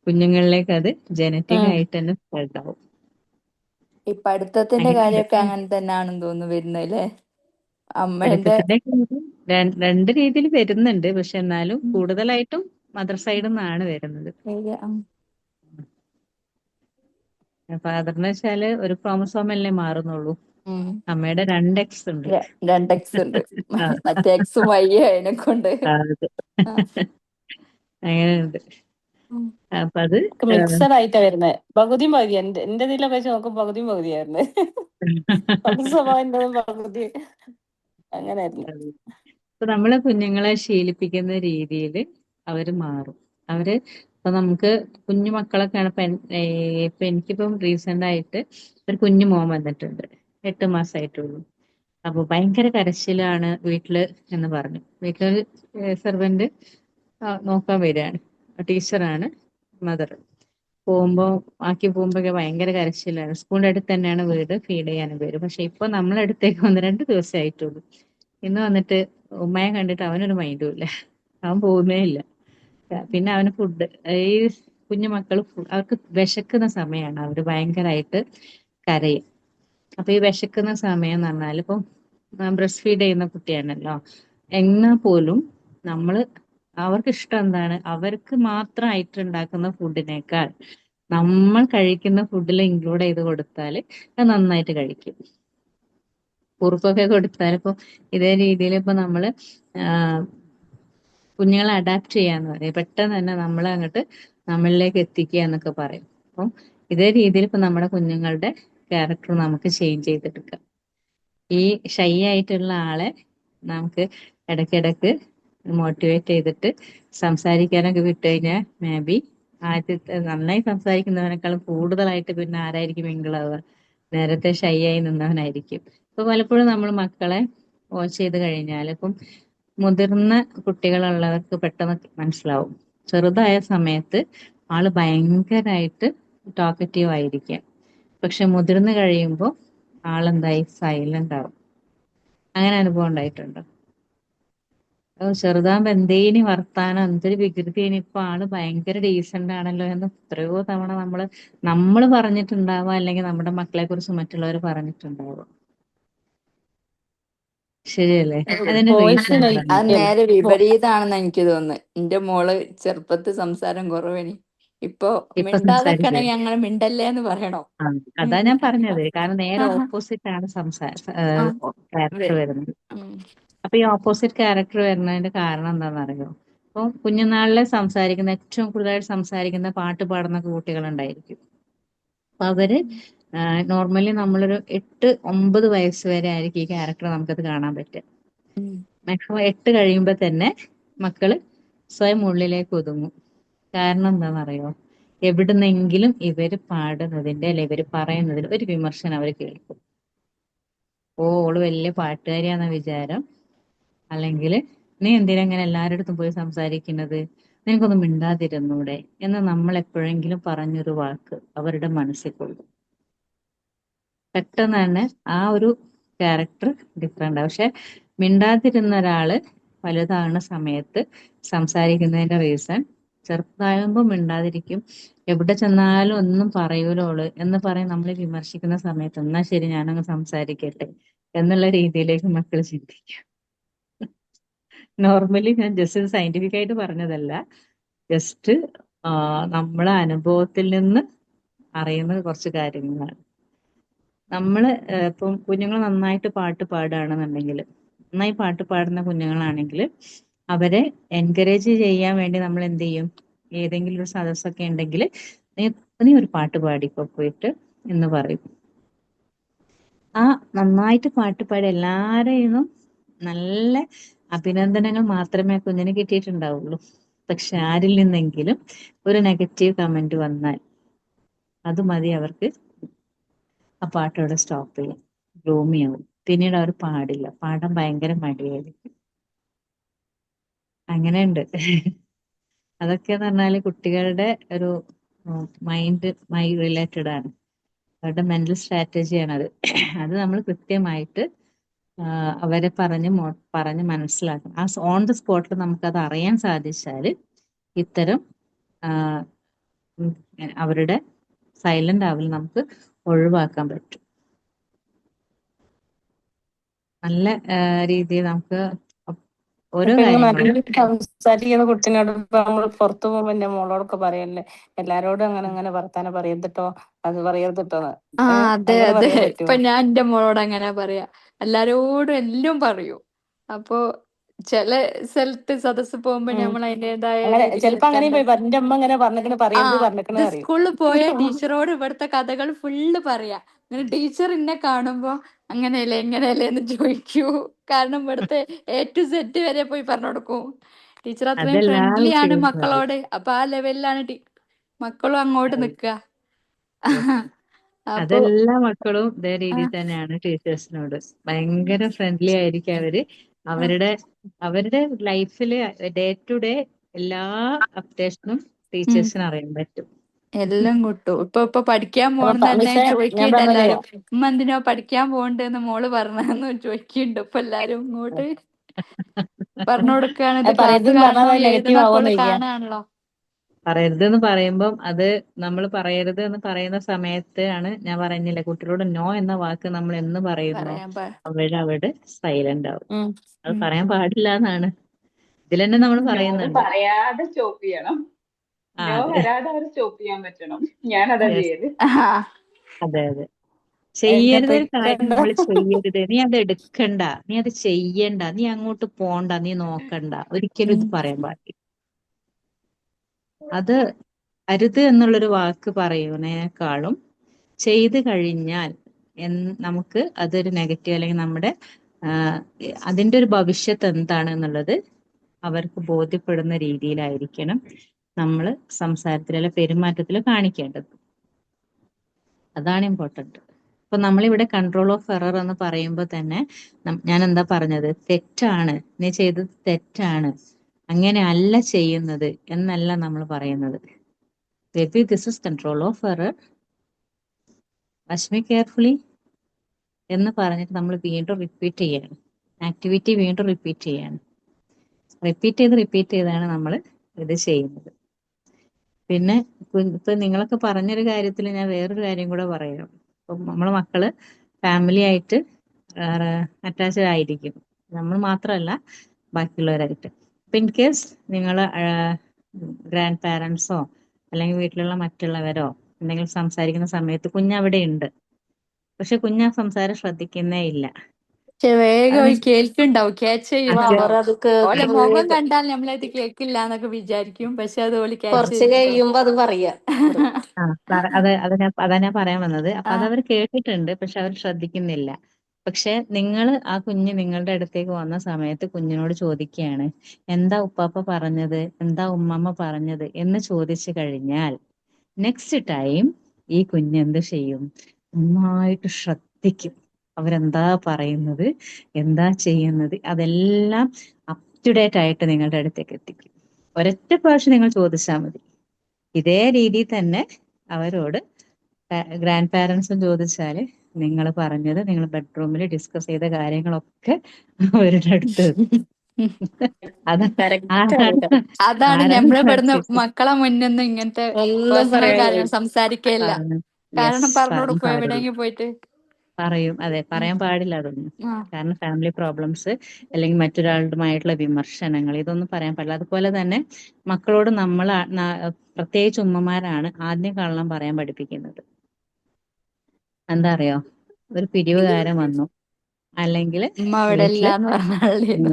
കുഞ്ഞുങ്ങളിലേക്ക് അത് ജനറ്റിക് ഉം. ആയിട്ട് തന്നെ സ്പ്രെഡ് ആവും. ഈ പഠിത്തത്തിന്റെ അങ്ങനെയുണ്ട്. കാര്യമൊക്കെ അങ്ങനെ തന്നെയാണെന്ന് തോന്നുന്നു വരുന്നത് അല്ലേ? അമ്മേന്റെ പഠിത്തത്തിന്റെ കാര്യം രണ്ട് രീതിയിൽ വരുന്നുണ്ട്. പക്ഷെ എന്നാലും കൂടുതലായിട്ടും മദർ സൈഡിൽ നിന്നാണ് വരുന്നത്. ഫാദറിന് വെച്ചാല് ഒരു ക്രോമസോം അല്ലേ മാറുന്നുള്ളൂ. ഉം. അമ്മയുടെ 2X ഉണ്ട്. രണ്ട് എക്സ് ഉണ്ട്. ആ, മറ്റേ എക്സും വൈ അതിനെ കൊണ്ട്. അതെ. ആ. അങ്ങനെയുണ്ട്. ഉം. അപ്പൊ അത് മിക്സഡ് ആയിട്ടാ വരുന്നത്. പകുതിയും പകുതി. എന്റെ ഇതിലൊക്കെ വെച്ച് നോക്കും പകുതിയും പകുതിയായിരുന്നു. പകുതി സ്വഭാവം പകുതി അങ്ങനെയായിരുന്നു. ഇപ്പൊ നമ്മള് കുഞ്ഞുങ്ങളെ ശീലിപ്പിക്കുന്ന രീതിയിൽ അവര് മാറും. ഇപ്പൊ നമുക്ക് കുഞ്ഞു മക്കളൊക്കെയാണ്. ഇപ്പൊ എനിക്കിപ്പം റീസെന്റ് ആയിട്ട് ഒരു കുഞ്ഞു മോൻ വന്നിട്ടുണ്ട്. 8 മാസമായിട്ടുള്ളൂ. അപ്പൊ ഭയങ്കര കരച്ചിലാണ് വീട്ടില് എന്ന് പറഞ്ഞു. വീട്ടിലൊരു സെർവന്റ് നോക്കാൻ വരികയാണ്. ടീച്ചറാണ് മദർ. ആക്കി പോകുമ്പോഴൊക്കെ ഭയങ്കര കരച്ചിലാണ്. സ്കൂളിന്റെ അടുത്ത് തന്നെയാണ് വീട്. ഫീഡ് ചെയ്യാനും വരും. പക്ഷെ ഇപ്പൊ നമ്മളെ അടുത്തേക്ക് 1-2 ദിവസമായിട്ടുള്ളൂ. ഇന്ന് വന്നിട്ട് ഉമ്മയെ കണ്ടിട്ട് അവനൊരു മൈൻഡും ഇല്ല. അവൻ പോകുന്നേ ഇല്ല. പിന്നെ അവന് ഈ കുഞ്ഞു മക്കൾ അവർക്ക് വിശക്കുന്ന സമയമാണ്. അവര് ഭയങ്കരമായിട്ട് കരയും. അപ്പൊ ഈ വിശക്കുന്ന സമയം എന്ന് പറഞ്ഞാൽ ഇപ്പം ബ്രസ്റ്റ് ഫീഡ് ചെയ്യുന്ന കുട്ടിയാണല്ലോ. എന്നാ പോലും നമ്മള് അവർക്ക് ഇഷ്ടം എന്താണ്, അവർക്ക് മാത്രമായിട്ട് ഉണ്ടാക്കുന്ന ഫുഡിനേക്കാൾ നമ്മൾ കഴിക്കുന്ന ഫുഡിൽ ഇൻക്ലൂഡ് ചെയ്ത് കൊടുത്താല് അത് നന്നായിട്ട് കഴിക്കും. കുറുക്കൊക്കെ കൊടുത്താൽ ഇപ്പൊ ഇതേ രീതിയിൽ ഇപ്പൊ നമ്മള് കുഞ്ഞുങ്ങളെ അഡാപ്റ്റ് ചെയ്യാന്ന് പറയും. പെട്ടെന്ന് തന്നെ നമ്മളെ അങ്ങോട്ട് നമ്മളിലേക്ക് എത്തിക്കുക എന്നൊക്കെ പറയും. അപ്പം ഇതേ രീതിയിൽ ഇപ്പൊ നമ്മുടെ കുഞ്ഞുങ്ങളുടെ ക്യാരക്ടർ നമുക്ക് ചേഞ്ച് ചെയ്തെടുക്കാം. ഈ ഷൈ ആയിട്ടുള്ള ആളെ നമുക്ക് ഇടയ്ക്കിടയ്ക്ക് മോട്ടിവേറ്റ് ചെയ്തിട്ട് സംസാരിക്കാനൊക്കെ വിട്ട് കഴിഞ്ഞാൽ മേ ബി ആദ്യത്തെ നന്നായി സംസാരിക്കുന്നവനേക്കാളും കൂടുതലായിട്ട് പിന്നെ ആരായിരിക്കും മിങ്കിളാവുക? നേരത്തെ ഷൈ ആയി നിന്നവനായിരിക്കും. ഇപ്പൊ പലപ്പോഴും നമ്മൾ മക്കളെ വാച്ച് ചെയ്ത് കഴിഞ്ഞാൽ ഇപ്പം മുതിർന്ന കുട്ടികളുള്ളവർക്ക് പെട്ടെന്ന് മനസ്സിലാവും. ചെറുതായ സമയത്ത് ആള് ഭയങ്കരമായിട്ട് ടോക്കറ്റീവ് ആയിരിക്കാം. പക്ഷെ മുതിർന്നു കഴിയുമ്പോൾ ആളെന്തായി സൈലന്റ് ആവും. അങ്ങനെ അനുഭവം ഉണ്ടായിട്ടുണ്ടോ? ചെറുതാകുമ്പോ എന്തേനി വർത്താനം, എന്തൊരു വികൃതിയേനി, ഇപ്പൊ ആള് ഭയങ്കര ഡീസന്റ് ആണല്ലോ എന്ന് എത്രയോ തവണ നമ്മള് പറഞ്ഞിട്ടുണ്ടാവാം, അല്ലെങ്കിൽ നമ്മുടെ മക്കളെ കുറിച്ച് മറ്റുള്ളവർ പറഞ്ഞിട്ടുണ്ടാവാം. ശരിയല്ലേ? അതിന് വോയിസ് റീസൺ എന്താണ്? അത് നോക്കിയല്ലോ. നേരെ വിപരീതാണെന്ന് എനിക്ക് തോന്നുന്നത്. എന്റെ മോള് ചെറുപ്പത്തിൽ സംസാരം കുറവേനി. ഇപ്പൊ ഇപ്പൊ സംസാരിക്കുക. മിണ്ടാതെക്കണെങ്കിൽ ഞങ്ങൾ മിണ്ടല്ലേ എന്ന് പറയണോ? ആ, അതാ ഞാൻ പറഞ്ഞത്. കാരണം നേരെ ആഹാ. ഓപ്പോസിറ്റ് ആണ് ആ, ക്യാരക്ടർ വെ- വരുന്നത്. ഉം. അപ്പൊ ഈ ഓപ്പോസിറ്റ് ക്യാരക്ടർ വരുന്നതിന്റെ കാരണം എന്താണെന്നറിയോ? അപ്പൊ കുഞ്ഞുനാളിലെ ഏറ്റവും കൂടുതലായിട്ട് സംസാരിക്കുന്ന, പാട്ട് പാടുന്ന കുട്ടികളുണ്ടായിരിക്കും. അപ്പൊ അവര് നോർമലി നമ്മളൊരു 8-9 വയസ്സ് വരെ ആയിരിക്കും ഈ ക്യാരക്ടർ നമുക്കത് കാണാൻ പറ്റുക. ഉം. മാക്സിമം 8 കഴിയുമ്പോ തന്നെ മക്കള് സ്വയം ഉള്ളിലേക്ക് ഒതുങ്ങും. കാരണം എന്താണെന്നറിയോ? എവിടുന്നെങ്കിലും ഇവര് പാടുന്നതിന്റെ അല്ലെ ഇവര് പറയുന്നതിൽ ഒരു വിമർശനം അവർ കേൾക്കും. ഓള് വലിയ പാട്ടുകാരിയാന്ന വിചാരം, അല്ലെങ്കിൽ നീ എന്തിനാ ഇങ്ങനെ എല്ലാവരുടെ അടുത്തും പോയി സംസാരിക്കുന്നത്, നിനക്കൊന്നും മിണ്ടാതിരുന്നൂടെ എന്ന് നമ്മൾ എപ്പോഴെങ്കിലും പറഞ്ഞൊരു വാക്ക് അവരുടെ മനസ്സിൽ കൊള്ളും. പെട്ടെന്ന് തന്നെ ആ ഒരു ക്യാരക്ടർ ഡിഫറെന്റ് ആവും. പക്ഷെ മിണ്ടാതിരുന്ന ഒരാള് വലുതാകുന്ന സമയത്ത് സംസാരിക്കുന്നതിന്റെ റീസൺ, ചെറുതാകുമ്പോൾ മിണ്ടാതിരിക്കും, എവിടെ ചെന്നാലും ഒന്നും പറയൂലോള് എന്ന് പറയും. നമ്മളെ വിമർശിക്കുന്ന സമയത്ത് എന്നാ ശരി ഞാനങ്ങ് സംസാരിക്കട്ടെ എന്നുള്ള രീതിയിലേക്ക് മക്കൾ ചിന്തിക്കും. നോർമലി ഞാൻ ജസ്റ്റ് സയന്റിഫിക് ആയിട്ട് പറഞ്ഞതല്ല, ജസ്റ്റ് നമ്മളെ അനുഭവത്തിൽ നിന്ന് അറിയുന്ന കുറച്ച് കാര്യങ്ങളാണ്. നമ്മള് ഇപ്പം കുഞ്ഞുങ്ങൾ നന്നായിട്ട് പാട്ട് പാടുകയാണെന്നുണ്ടെങ്കിൽ, നന്നായി പാട്ട് പാടുന്ന കുഞ്ഞുങ്ങളാണെങ്കിൽ അവരെ എൻകറേജ് ചെയ്യാൻ വേണ്ടി നമ്മൾ എന്ത് ചെയ്യും? ഏതെങ്കിലും ഒരു സദസ്സൊക്കെ ഉണ്ടെങ്കിൽ നീ നീ ഒരു പാട്ട് പാടിക്കോ പോയിട്ട് എന്ന് പറയും. ആ നന്നായിട്ട് പാട്ട് പാടി എല്ലാവരെയും നല്ല അഭിനന്ദനങ്ങൾ മാത്രമേ കുഞ്ഞിന് കിട്ടിയിട്ടുണ്ടാവുള്ളൂ. പക്ഷെ ആരിൽ നിന്നെങ്കിലും ഒരു നെഗറ്റീവ് കമന്റ് വന്നാൽ അത് മതി അവർക്ക് ആ പാട്ടോടെ സ്റ്റോപ്പ് ചെയ്യാം, ഗ്ലൂമിയാവും. പിന്നീട് അവർ പാടില്ല, പാടാൻ ഭയങ്കര മടിയായിരിക്കും. അങ്ങനെയുണ്ട്. അതൊക്കെന്ന് പറഞ്ഞാല് കുട്ടികളുടെ ഒരു മൈൻഡ് റിലേറ്റഡ് ആണ്, അവരുടെ മെന്റൽ സ്ട്രാറ്റജിയാണ് അത്. അത് നമ്മൾ കൃത്യമായിട്ട് അവരെ പറഞ്ഞ് മനസ്സിലാക്കണം. ആ ഓൺ ദ സ്പോട്ടിൽ നമുക്കത് അറിയാൻ സാധിച്ചാല് ഇത്തരം ആ, ഉം, അവരുടെ സൈലന്റ് ആവൽ നമുക്ക് ഒഴിവാക്കാൻ പറ്റും. നല്ല രീതിയിൽ നമുക്ക് ഓരോ ഇപ്പൊ ഇങ്ങനെ കാര്യങ്ങളും. നല്ല സംസാരിക്കുന്ന കുട്ടീനോട് ഇപ്പൊ നമ്മള് പുറത്തു പോകുമ്പോ എന്റെ മോളോടൊക്കെ പറയല്ലേ, എല്ലാരോടും അങ്ങനെ അങ്ങനെ വർത്താനം പറയരുതട്ടോ, അത് പറയരുതട്ടോന്ന്. ആ, അതെ അങ്ങനെ അതെ. പറയാൻ ഇപ്പൊ പറ്റുമോ? ഞാൻ എന്റെ മോളോട് അങ്ങനെ പറയാ. എല്ലാരോടും എല്ലാം പറയൂ. അപ്പൊ ചില സ്ഥലത്ത് സദസ്സ് പോകുമ്പോ ഉം. നമ്മൾ അതിൻ്റെതായ അങ്ങനെ രീതിയിൽ ചിലപ്പോ അങ്ങനെ നിൽക്കണ്ടേ. എന്റെ അമ്മ ഇങ്ങനെ പറഞ്ഞിക്കണ്, ആ, പറയരുത് പറഞ്ഞിക്കണ് ഇത് പറയും. സ്കൂളിൽ പോയ ടീച്ചറോട് ഇവിടുത്തെ കഥകൾ ഫുള്ള് പറയാ. അങ്ങനെ ടീച്ചർ എന്നെ കാണുമ്പോ അങ്ങനെയല്ലേ ഇങ്ങനെയല്ലേ എന്ന് ചോദിക്കൂ. കാരണം ഇവിടുത്തെ A to Z വരെ പോയി പറഞ്ഞു കൊടുക്കും. ടീച്ചർ അത്രയും അതെല്ലാ ഫ്രണ്ട്ലി ആണ് വിഷയവും പറയും. മക്കളോട്. അപ്പൊ ആ ലെവലിലാണ് മക്കളും അങ്ങോട്ട് നിക്കുക. Yes. അപ്പൊ അതെല്ലാ മക്കളും ഇതേ രീതിയിൽ തന്നെയാണ് ടീച്ചേഴ്സിനോട്. ഭയങ്കര ഫ്രണ്ട്ലി ആയിരിക്കും അവര്. അവരുടെ അവരുടെ ലൈഫില് ഡേ ടു ഡേ എല്ലാ അപ്ഡേഷനും ടീച്ചേഴ്സിന് അറിയാൻ പറ്റും. എല്ലാം കിട്ടും. ഇപ്പൊ പഠിക്കാൻ അപ്പൊ പോണെന്ന് തന്നെ മിസ്സേ ഞാൻ ചോദിക്കുന്നുണ്ട് പറഞ്ഞതേ, എല്ലാരും. ഉമ്മ എന്തിനാ പഠിക്കാൻ പോകണ്ടെന്ന് മോള് പറഞ്ഞെന്ന് ചോദിക്കുന്നുണ്ട് ഇപ്പൊ എല്ലാരും. ഇങ്ങോട്ട് പറഞ്ഞു കൊടുക്കുകയാണ്, ഇത് അത് ക്ലാസ് പറയരുതെന്ന് കാണണോ, പറഞ്ഞാൽ നെഗറ്റീവ് എഴുതണൊക്കെ ഓള് ആവോന്ന് ചോദിക്കാം. കാണാണല്ലോ. പറയരുതെന്ന് പറയുമ്പം അത് നമ്മൾ പറയരുത് എന്ന് പറയുന്ന സമയത്ത് ആണ് ഞാൻ പറയുന്നില്ല, കുട്ടികളോട് നോ എന്ന വാക്ക് നമ്മൾ എന്ന് പറയുന്നു പറയാൻ അവിടെ സൈലന്റ് ആവും. ഉം. അത് പറയാൻ പാടില്ല എന്നാണ് ഇതിൽ തന്നെ നമ്മൾ നോ പറയുന്നുണ്ട്. പറയാതെ സ്റ്റോപ്പ് ചെയ്യണം. ആ നോ അതെ. വരാതെ അവർ സ്റ്റോപ്പ് ചെയ്യാൻ പറ്റണം. ഞാനതാ യെസ്. ചെയ്യല്. അതെ അതെ. എന്റെ ചെയ്യരുത് ഒരു ട്രിക്ക് കാര്യം എന്താ? നമ്മൾ ചെയ്യരുത്, നീ അത് എടുക്കണ്ട, നീ അത് ചെയ്യണ്ട, നീ അങ്ങോട്ട് പോണ്ട, നീ നോക്കണ്ട, ഒരിക്കലും ഇത് പറയാൻ പാടില്ല. അത് അരുത് എന്നുള്ളൊരു വാക്ക് പറയുന്നതിനേക്കാളും ചെയ്തു കഴിഞ്ഞാൽ നമുക്ക് അതൊരു നെഗറ്റീവ് അല്ലെങ്കിൽ നമ്മുടെ ആ, അതിന്റെ ഒരു ഭവിഷ്യത്ത് എന്താണ് എന്നുള്ളത് അവർക്ക് ബോധ്യപ്പെടുന്ന രീതിയിലായിരിക്കണം നമ്മൾ സംസാരത്തിലുള്ള പെരുമാറ്റത്തിൽ കാണിക്കേണ്ടത്. അതാണ് ഇമ്പോർട്ടന്റ്. അപ്പൊ നമ്മളിവിടെ കൺട്രോൾ ഓഫ് എറർ എന്ന് പറയുമ്പോൾ തന്നെ ഞാൻ എന്താ പറഞ്ഞത്, തെറ്റാണ്, നീ ചെയ്തത് തെറ്റാണ്, അങ്ങനെ അല്ല ചെയ്യുന്നത് എന്നല്ല നമ്മൾ പറയുന്നത്. Baby, this is control of error, watch me carefully എന്ന് പറഞ്ഞിട്ട് നമ്മൾ വീണ്ടും റിപ്പീറ്റ് ചെയ്യാണ്. ആക്ടിവിറ്റി വീണ്ടും റിപ്പീറ്റ് ചെയ്യാണ്. റിപ്പീറ്റ് ചെയ്താണ് നമ്മൾ ഇത് ചെയ്യുന്നത്. പിന്നെ ഇപ്പൊ നിങ്ങളൊക്കെ പറഞ്ഞൊരു കാര്യത്തിൽ ഞാൻ വേറൊരു കാര്യം കൂടെ പറയാം. ഇപ്പം നമ്മളെ മക്കള് ഫാമിലി ആയിട്ട് അറ്റാച്ച്ഡ് ആയിരിക്കും, നമ്മൾ മാത്രമല്ല ബാക്കിയുള്ളവരായിട്ട്. ഇപ്പൊ ഇൻ കേസ് നിങ്ങൾ ഗ്രാൻഡ് പാരൻസോ അല്ലെങ്കിൽ വീട്ടിലുള്ള മറ്റുള്ളവരോ എന്തെങ്കിലും സംസാരിക്കുന്ന സമയത്ത് കുഞ്ഞവിടെ ഉണ്ട്, പക്ഷെ കുഞ്ഞ് ആ സംസാരം ശ്രദ്ധിക്കുന്നേ ഇല്ല. പക്ഷെ വേഗം അത് ഓല് കേൾക്കുണ്ടാവും, ക്യാച്ച് ചെയ്യുന്നുണ്ടാവും. അവരത് ഓലെ മുഖം കേൾക്കുന്നത് കണ്ടാൽ നമ്മളത് കേൾക്കില്ല എന്നൊക്കെ വിചാരിക്കും, പക്ഷെ അത് ഓല് ക്യാച്ച് കുറച്ച് ചെയ്യുന്നുണ്ടാവും. കഴിയുമ്പോ അത് പറയാ. അതാ ഞാൻ പറയാൻ വന്നത്. അപ്പൊ ആ അതവർ കേട്ടിട്ടുണ്ട്, പക്ഷെ അവർ ശ്രദ്ധിക്കുന്നില്ല. പക്ഷെ നിങ്ങൾ ആ കുഞ്ഞ് നിങ്ങളുടെ അടുത്തേക്ക് വന്ന സമയത്ത് കുഞ്ഞിനോട് ചോദിക്കുകയാണ്, എന്താ ഉപ്പാപ്പ പറഞ്ഞത്, എന്താ ഉമ്മമ്മ പറഞ്ഞത് എന്ന് ചോദിച്ചു കഴിഞ്ഞാൽ നെക്സ്റ്റ് ടൈം ഈ കുഞ്ഞ് എന്ത് ചെയ്യും, നന്നായിട്ട് ശ്രദ്ധിക്കും. അവരെന്താ പറയുന്നത്, എന്താ ചെയ്യുന്നത്, അതെല്ലാം അപ് ടു ഡേറ്റ് ആയിട്ട് നിങ്ങളുടെ അടുത്തേക്ക് എത്തിക്കും. ഒരൊറ്റ പ്രാവശ്യം നിങ്ങൾ ചോദിച്ചാൽ മതി. ഇതേ രീതിയിൽ തന്നെ അവരോട് ഗ്രാൻഡ് പാരൻസും ചോദിച്ചാല് നിങ്ങൾ പറഞ്ഞത്, നിങ്ങൾ ബെഡ്റൂമിൽ ഡിസ്കസ് ചെയ്ത കാര്യങ്ങളൊക്കെ അവരുടെ അടുത്ത് എത്തും. അതാണ് കറക്റ്റ് ആണ്. ആരാണ് അതാണ് ആരാണ് നമ്മള് ഇവിടുന്ന് പ്രാക്ടീസ് മക്കളെ മുന്നൊന്നും ഇങ്ങനത്തെ ഒന്നും പേഴ്സണൽ പറയാൻ കാര്യങ്ങൾ കഴിയും. സംസാരിക്കുകയില്ല. പറഞ്ഞു? കാരണം പറഞ്ഞു കൊടുക്കും പാടില്ല, എവിടെയെങ്കിലും പോയിട്ട്. പറയും. അതെ, ഉം. പറയാൻ പാടില്ല അതൊന്നും. ആ കാരണം ഫാമിലി പ്രോബ്ലംസ് അല്ലെങ്കിൽ മറ്റൊരാളുമായിട്ടുള്ള വിമർശനങ്ങൾ, ഇതൊന്നും പറയാൻ പാടില്ല. അതുപോലെ തന്നെ മക്കളോട് നമ്മൾ പ്രത്യേകിച്ച് ഉമ്മമാരാണ് ആദ്യം കള്ളം പറയാൻ പഠിപ്പിക്കുന്നത്. എന്താ അറിയോ, ഒരു പിരിവുകാരൻ വന്നു, അല്ലെങ്കിൽ ഉമ്മ അവിടെ ഇല്ല വീട്ടില് എന്ന് പറഞ്ഞാളേന്ന്.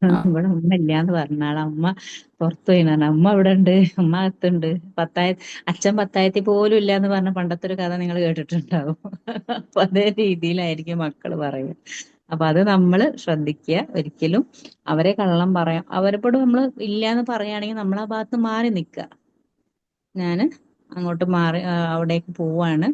ആ ഇവിടെ ഉമ്മ ഇല്ലാന്ന് പറഞ്ഞാളാ, ഉമ്മ പുറത്തു പോയി പറഞ്ഞ ഉമ്മ ഇവിടെ ഉണ്ട്, ഉമ്മ അകത്തുണ്ട്, അച്ഛൻ പത്തായത്തിൽ പോലും ഇല്ല എന്ന് പറഞ്ഞ പണ്ടത്തെ ഒരു കഥ നിങ്ങൾ കേട്ടിട്ടുണ്ടാവും. അപ്പൊ അതേ രീതിയിലായിരിക്കും മക്കള് പറയുക. അപ്പൊ അത് നമ്മൾ ശ്രദ്ധിക്കുക. ഒരിക്കലും അവരെ കള്ളം പറയാം, അവരെപ്പോഴും നമ്മൾ ഇല്ല എന്ന് പറയുകയാണെങ്കിൽ നമ്മൾ ആ ഭാഗത്ത് മാറി നിൽക്കുക. ഞാന് അങ്ങോട്ട് മാറി അവിടേക്ക് പോവാണ്,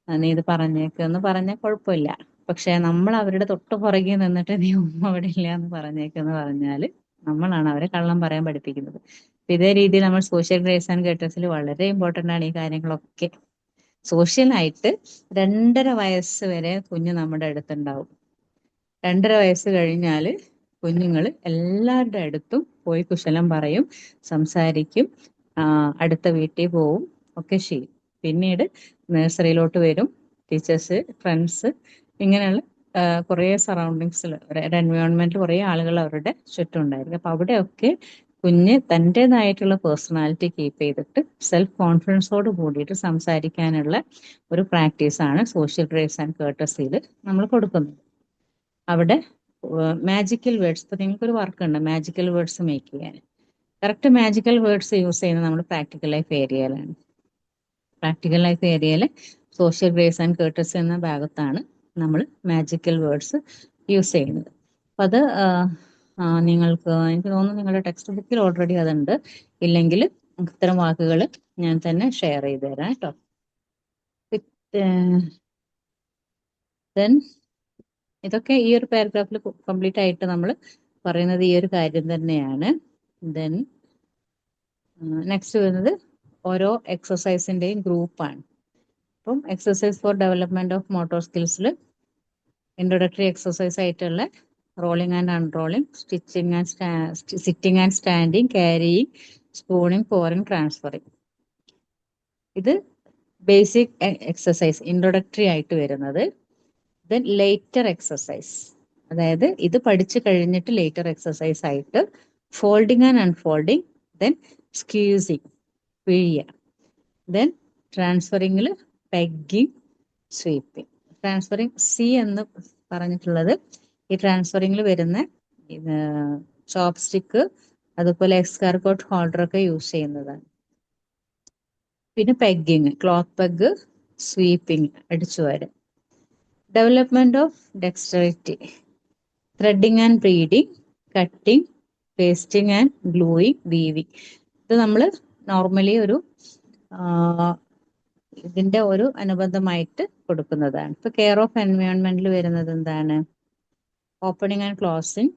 നീ ഇത് പറഞ്ഞേക്കെന്ന് പറഞ്ഞാൽ കുഴപ്പമില്ല. പക്ഷെ നമ്മൾ അവരുടെ തൊട്ട് പുറകെ നിന്നിട്ട് നീ ഉമ്മ അവിടെ ഇല്ല എന്ന് പറഞ്ഞേക്കെന്ന് പറഞ്ഞാല് നമ്മളാണ് അവരെ കള്ളം പറയാൻ പഠിപ്പിക്കുന്നത്. അപ്പൊ ഇതേ രീതിയിൽ നമ്മൾ സോഷ്യൽ ഗ്രേസ് ആൻഡ് കേട്ടസിൽ വളരെ ഇമ്പോർട്ടന്റ് ആണ് ഈ കാര്യങ്ങളൊക്കെ. സോഷ്യലായിട്ട് 2.5 വയസ്സ് വരെ കുഞ്ഞ് നമ്മുടെ അടുത്തുണ്ടാവും. 2.5 വയസ്സ് കഴിഞ്ഞാല് കുഞ്ഞുങ്ങൾ എല്ലാവരുടെ അടുത്തും പോയി കുശലം പറയും, സംസാരിക്കും, അടുത്ത വീട്ടിൽ പോവും, ഒക്കെ ചെയ്യും. പിന്നീട് നഴ്സറിയിലോട്ട് വരും, ടീച്ചേഴ്സ്, ഫ്രണ്ട്സ്, ഇങ്ങനെയുള്ള കുറേ സറൗണ്ടിങ്സിൽ, ഒരു എൻവയോൺമെന്റിൽ കുറേ ആളുകൾ അവരുടെ ചുറ്റും ഉണ്ടായിരിക്കും. അപ്പൊ അവിടെയൊക്കെ കുഞ്ഞ് തൻ്റെതായിട്ടുള്ള പേഴ്സണാലിറ്റി കീപ്പ് ചെയ്തിട്ട് സെൽഫ് കോൺഫിഡൻസോട് കൂടിയിട്ട് സംസാരിക്കാനുള്ള ഒരു പ്രാക്ടീസാണ് സോഷ്യൽ ഗ്രേസ് ആൻഡ് കേർട്ടസിയിൽ നമ്മൾ കൊടുക്കുന്നത്. അവിടെ മാജിക്കൽ വേർഡ്സ്, ഇപ്പൊ നിങ്ങൾക്കൊരു വർക്ക് ഉണ്ട് മാജിക്കൽ വേർഡ്സ് മേക്ക് ചെയ്യാൻ. കറക്റ്റ് മാജിക്കൽ വേർഡ്സ് യൂസ് ചെയ്യുന്നത് നമ്മൾ പ്രാക്ടിക്കൽ ലൈഫ് ഏരിയയിലാണ്. പ്രാക്ടിക്കൽ ലൈഫ് ഏരിയയിൽ സോഷ്യൽ ഗ്രേസ് ആൻഡ് കേർട്ടസി എന്ന ഭാഗത്താണ് നമ്മൾ മാജിക്കൽ വേർഡ്സ് യൂസ് ചെയ്യുന്നത്. അപ്പം അത് നിങ്ങൾക്ക്, എനിക്ക് തോന്നുന്നു നിങ്ങളുടെ ടെക്സ്റ്റ് ബുക്കിൽ ഓൾറെഡി അതുണ്ട്. ഇല്ലെങ്കിൽ ഇത്തരം വാക്കുകൾ ഞാൻ തന്നെ ഷെയർ ചെയ്ത് തരാം കേട്ടോ. ദെൻ ഇതൊക്കെ ഈ ഒരു പാരഗ്രാഫിൽ കംപ്ലീറ്റ് ആയിട്ട് നമ്മൾ പറയുന്നത് ഈ ഒരു കാര്യം തന്നെയാണ്. ദെൻ നെക്സ്റ്റ് വരുന്നത് ഓരോ എക്സസൈസിന്റെയും ഗ്രൂപ്പാണ്. അപ്പം exercise for development of motor സ്കിൽസിൽ ഇൻട്രൊഡക്ടറി എക്സസൈസ് ആയിട്ടുള്ള rolling and unrolling, stitching and sitting and standing, carrying, spooning, pouring, transferring. ഇത് ബേസിക് എക്സസൈസ് ഇൻട്രൊഡക്ടറി ആയിട്ട് വരുന്നത്. ദെൻ ലേറ്റർ എക്സസൈസ്, അതായത് ഇത് പഠിച്ചു കഴിഞ്ഞിട്ട് ലേറ്റർ എക്സസൈസ് ആയിട്ട് folding and unfolding, then squeezing, പിഴിയ, ദെൻ ട്രാൻസ്ഫറിങ്ങിൽ പെഗ്ഗിങ്, സ്വീപ്പിംഗ്. ട്രാൻസ്ഫറിങ് സി എന്ന് പറഞ്ഞിട്ടുള്ളത് ഈ ട്രാൻസ്ഫറിങ്ങിൽ വരുന്ന ചോപ്പ് സ്റ്റിക്ക്, അതുപോലെ എക്സ്കാർഗോട്ട് ഹോൾഡർ ഒക്കെ യൂസ് ചെയ്യുന്നതാണ്. പിന്നെ പെഗ്ഗിങ്, ക്ലോത്ത് പെഗ്, സ്വീപ്പിംഗ്, അടിച്ചുവാര്. Development of dexterity, threading and beading, cutting, pasting and gluing, weaving. ഇത് നമ്മൾ നോർമലി ഒരു ഇതിന്റെ ഒരു അനുബന്ധമായിട്ട് കൊടുക്കുന്നതാണ്. ഇപ്പൊ കെയർ ഓഫ് എൻവയോൺമെന്റിൽ വരുന്നത് എന്താണ്? Opening and closing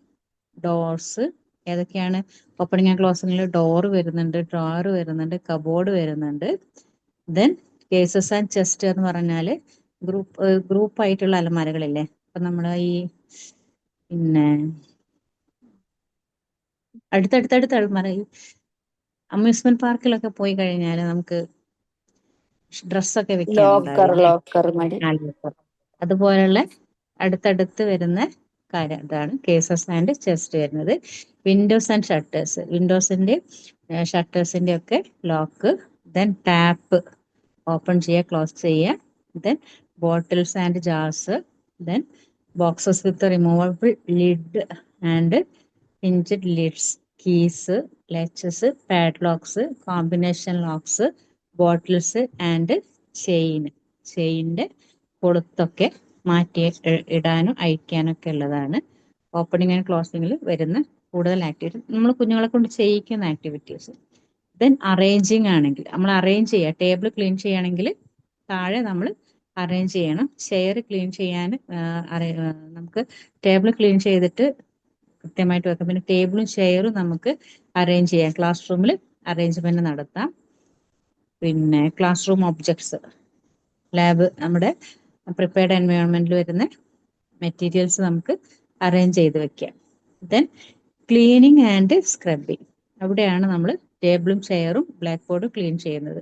doors. ഏതൊക്കെയാണ് ഓപ്പണിംഗ് ആൻഡ് ക്ലോസിംഗിൽ? ഡോർ വരുന്നുണ്ട്, ഡ്രോവർ വരുന്നുണ്ട്, കബോർഡ് വരുന്നുണ്ട്. ദെൻ കേസസ് ആൻഡ് ചെസ്റ്റ് എന്ന് പറഞ്ഞാല് ഗ്രൂപ്പ് ആയിട്ടുള്ള അലമാരകളില്ലേ? അപ്പൊ നമ്മുടെ ഈ പിന്നെ അടുത്തടുത്തടുത്ത അലമാര, ഈ അമ്യൂസ്മെന്റ് പാർക്കിലൊക്കെ പോയി കഴിഞ്ഞാൽ നമുക്ക് ഡ്രസ്സൊക്കെ ലോക്കർ വെക്കാനുണ്ടാവില്ലേ? ലോക്കർ മടി. അതുപോലുള്ള അടുത്തടുത്ത് വരുന്ന കാര്യം, ഇതാണ് കേസസ് ആൻഡ് ചെസ്റ്റ് വരുന്നത്. വിൻഡോസ് ആൻഡ് ഷട്ടേഴ്സ്, വിൻഡോസിന്റെ ഷട്ടേഴ്സിന്റെ ഒക്കെ ലോക്ക്. ദെൻ ടാപ്പ് ഓപ്പൺ ചെയ്യുക, ക്ലോസ് ചെയ്യുക. Then bottles and jars. Then boxes with removable lid and hinged lids. Keys, latches, padlocks, combination locks, bottles and ചെയിൻ്റെ കൊളുത്തൊക്കെ മാറ്റി ഇടാനും അയക്കാനും ഒക്കെ ഉള്ളതാണ് ഓപ്പണിംഗ് ആൻഡ് ക്ലോസിംഗിൽ വരുന്ന കൂടുതൽ ആക്ടിവിറ്റി, നമ്മൾ കുഞ്ഞുങ്ങളെ കൊണ്ട് ചെയ്യിക്കുന്ന ആക്ടിവിറ്റീസ്. ദെൻ അറേഞ്ചിങ് ആണെങ്കിൽ നമ്മൾ അറേഞ്ച് ചെയ്യുക. ടേബിൾ ക്ലീൻ ചെയ്യുകയാണെങ്കിൽ താഴെ നമ്മൾ അറേഞ്ച് ചെയ്യണം. ചെയർ ക്ലീൻ ചെയ്യാൻ നമുക്ക് ടേബിൾ ക്ലീൻ ചെയ്തിട്ട് കൃത്യമായിട്ട് വെക്കാം. പിന്നെ ടേബിളും ചെയറും നമുക്ക് അറേഞ്ച് ചെയ്യാം. ക്ലാസ് റൂമിൽ അറേഞ്ച്മെന്റ് നടത്താം. പിന്നെ ക്ലാസ് റൂം ഒബ്ജക്ട്സ്, ലാബ്, നമ്മുടെ പ്രിപ്പയർഡ് എൻവയോൺമെന്റിൽ വരുന്ന മെറ്റീരിയൽസ് നമുക്ക് അറേഞ്ച് ചെയ്ത് വെക്കാം. ദെൻ ക്ലീനിങ് ആൻഡ് സ്ക്രബിങ്, അവിടെയാണ് നമ്മൾ ടേബിളും ചെയറും ബ്ലാക്ക് ബോർഡും ക്ലീൻ ചെയ്യുന്നത്.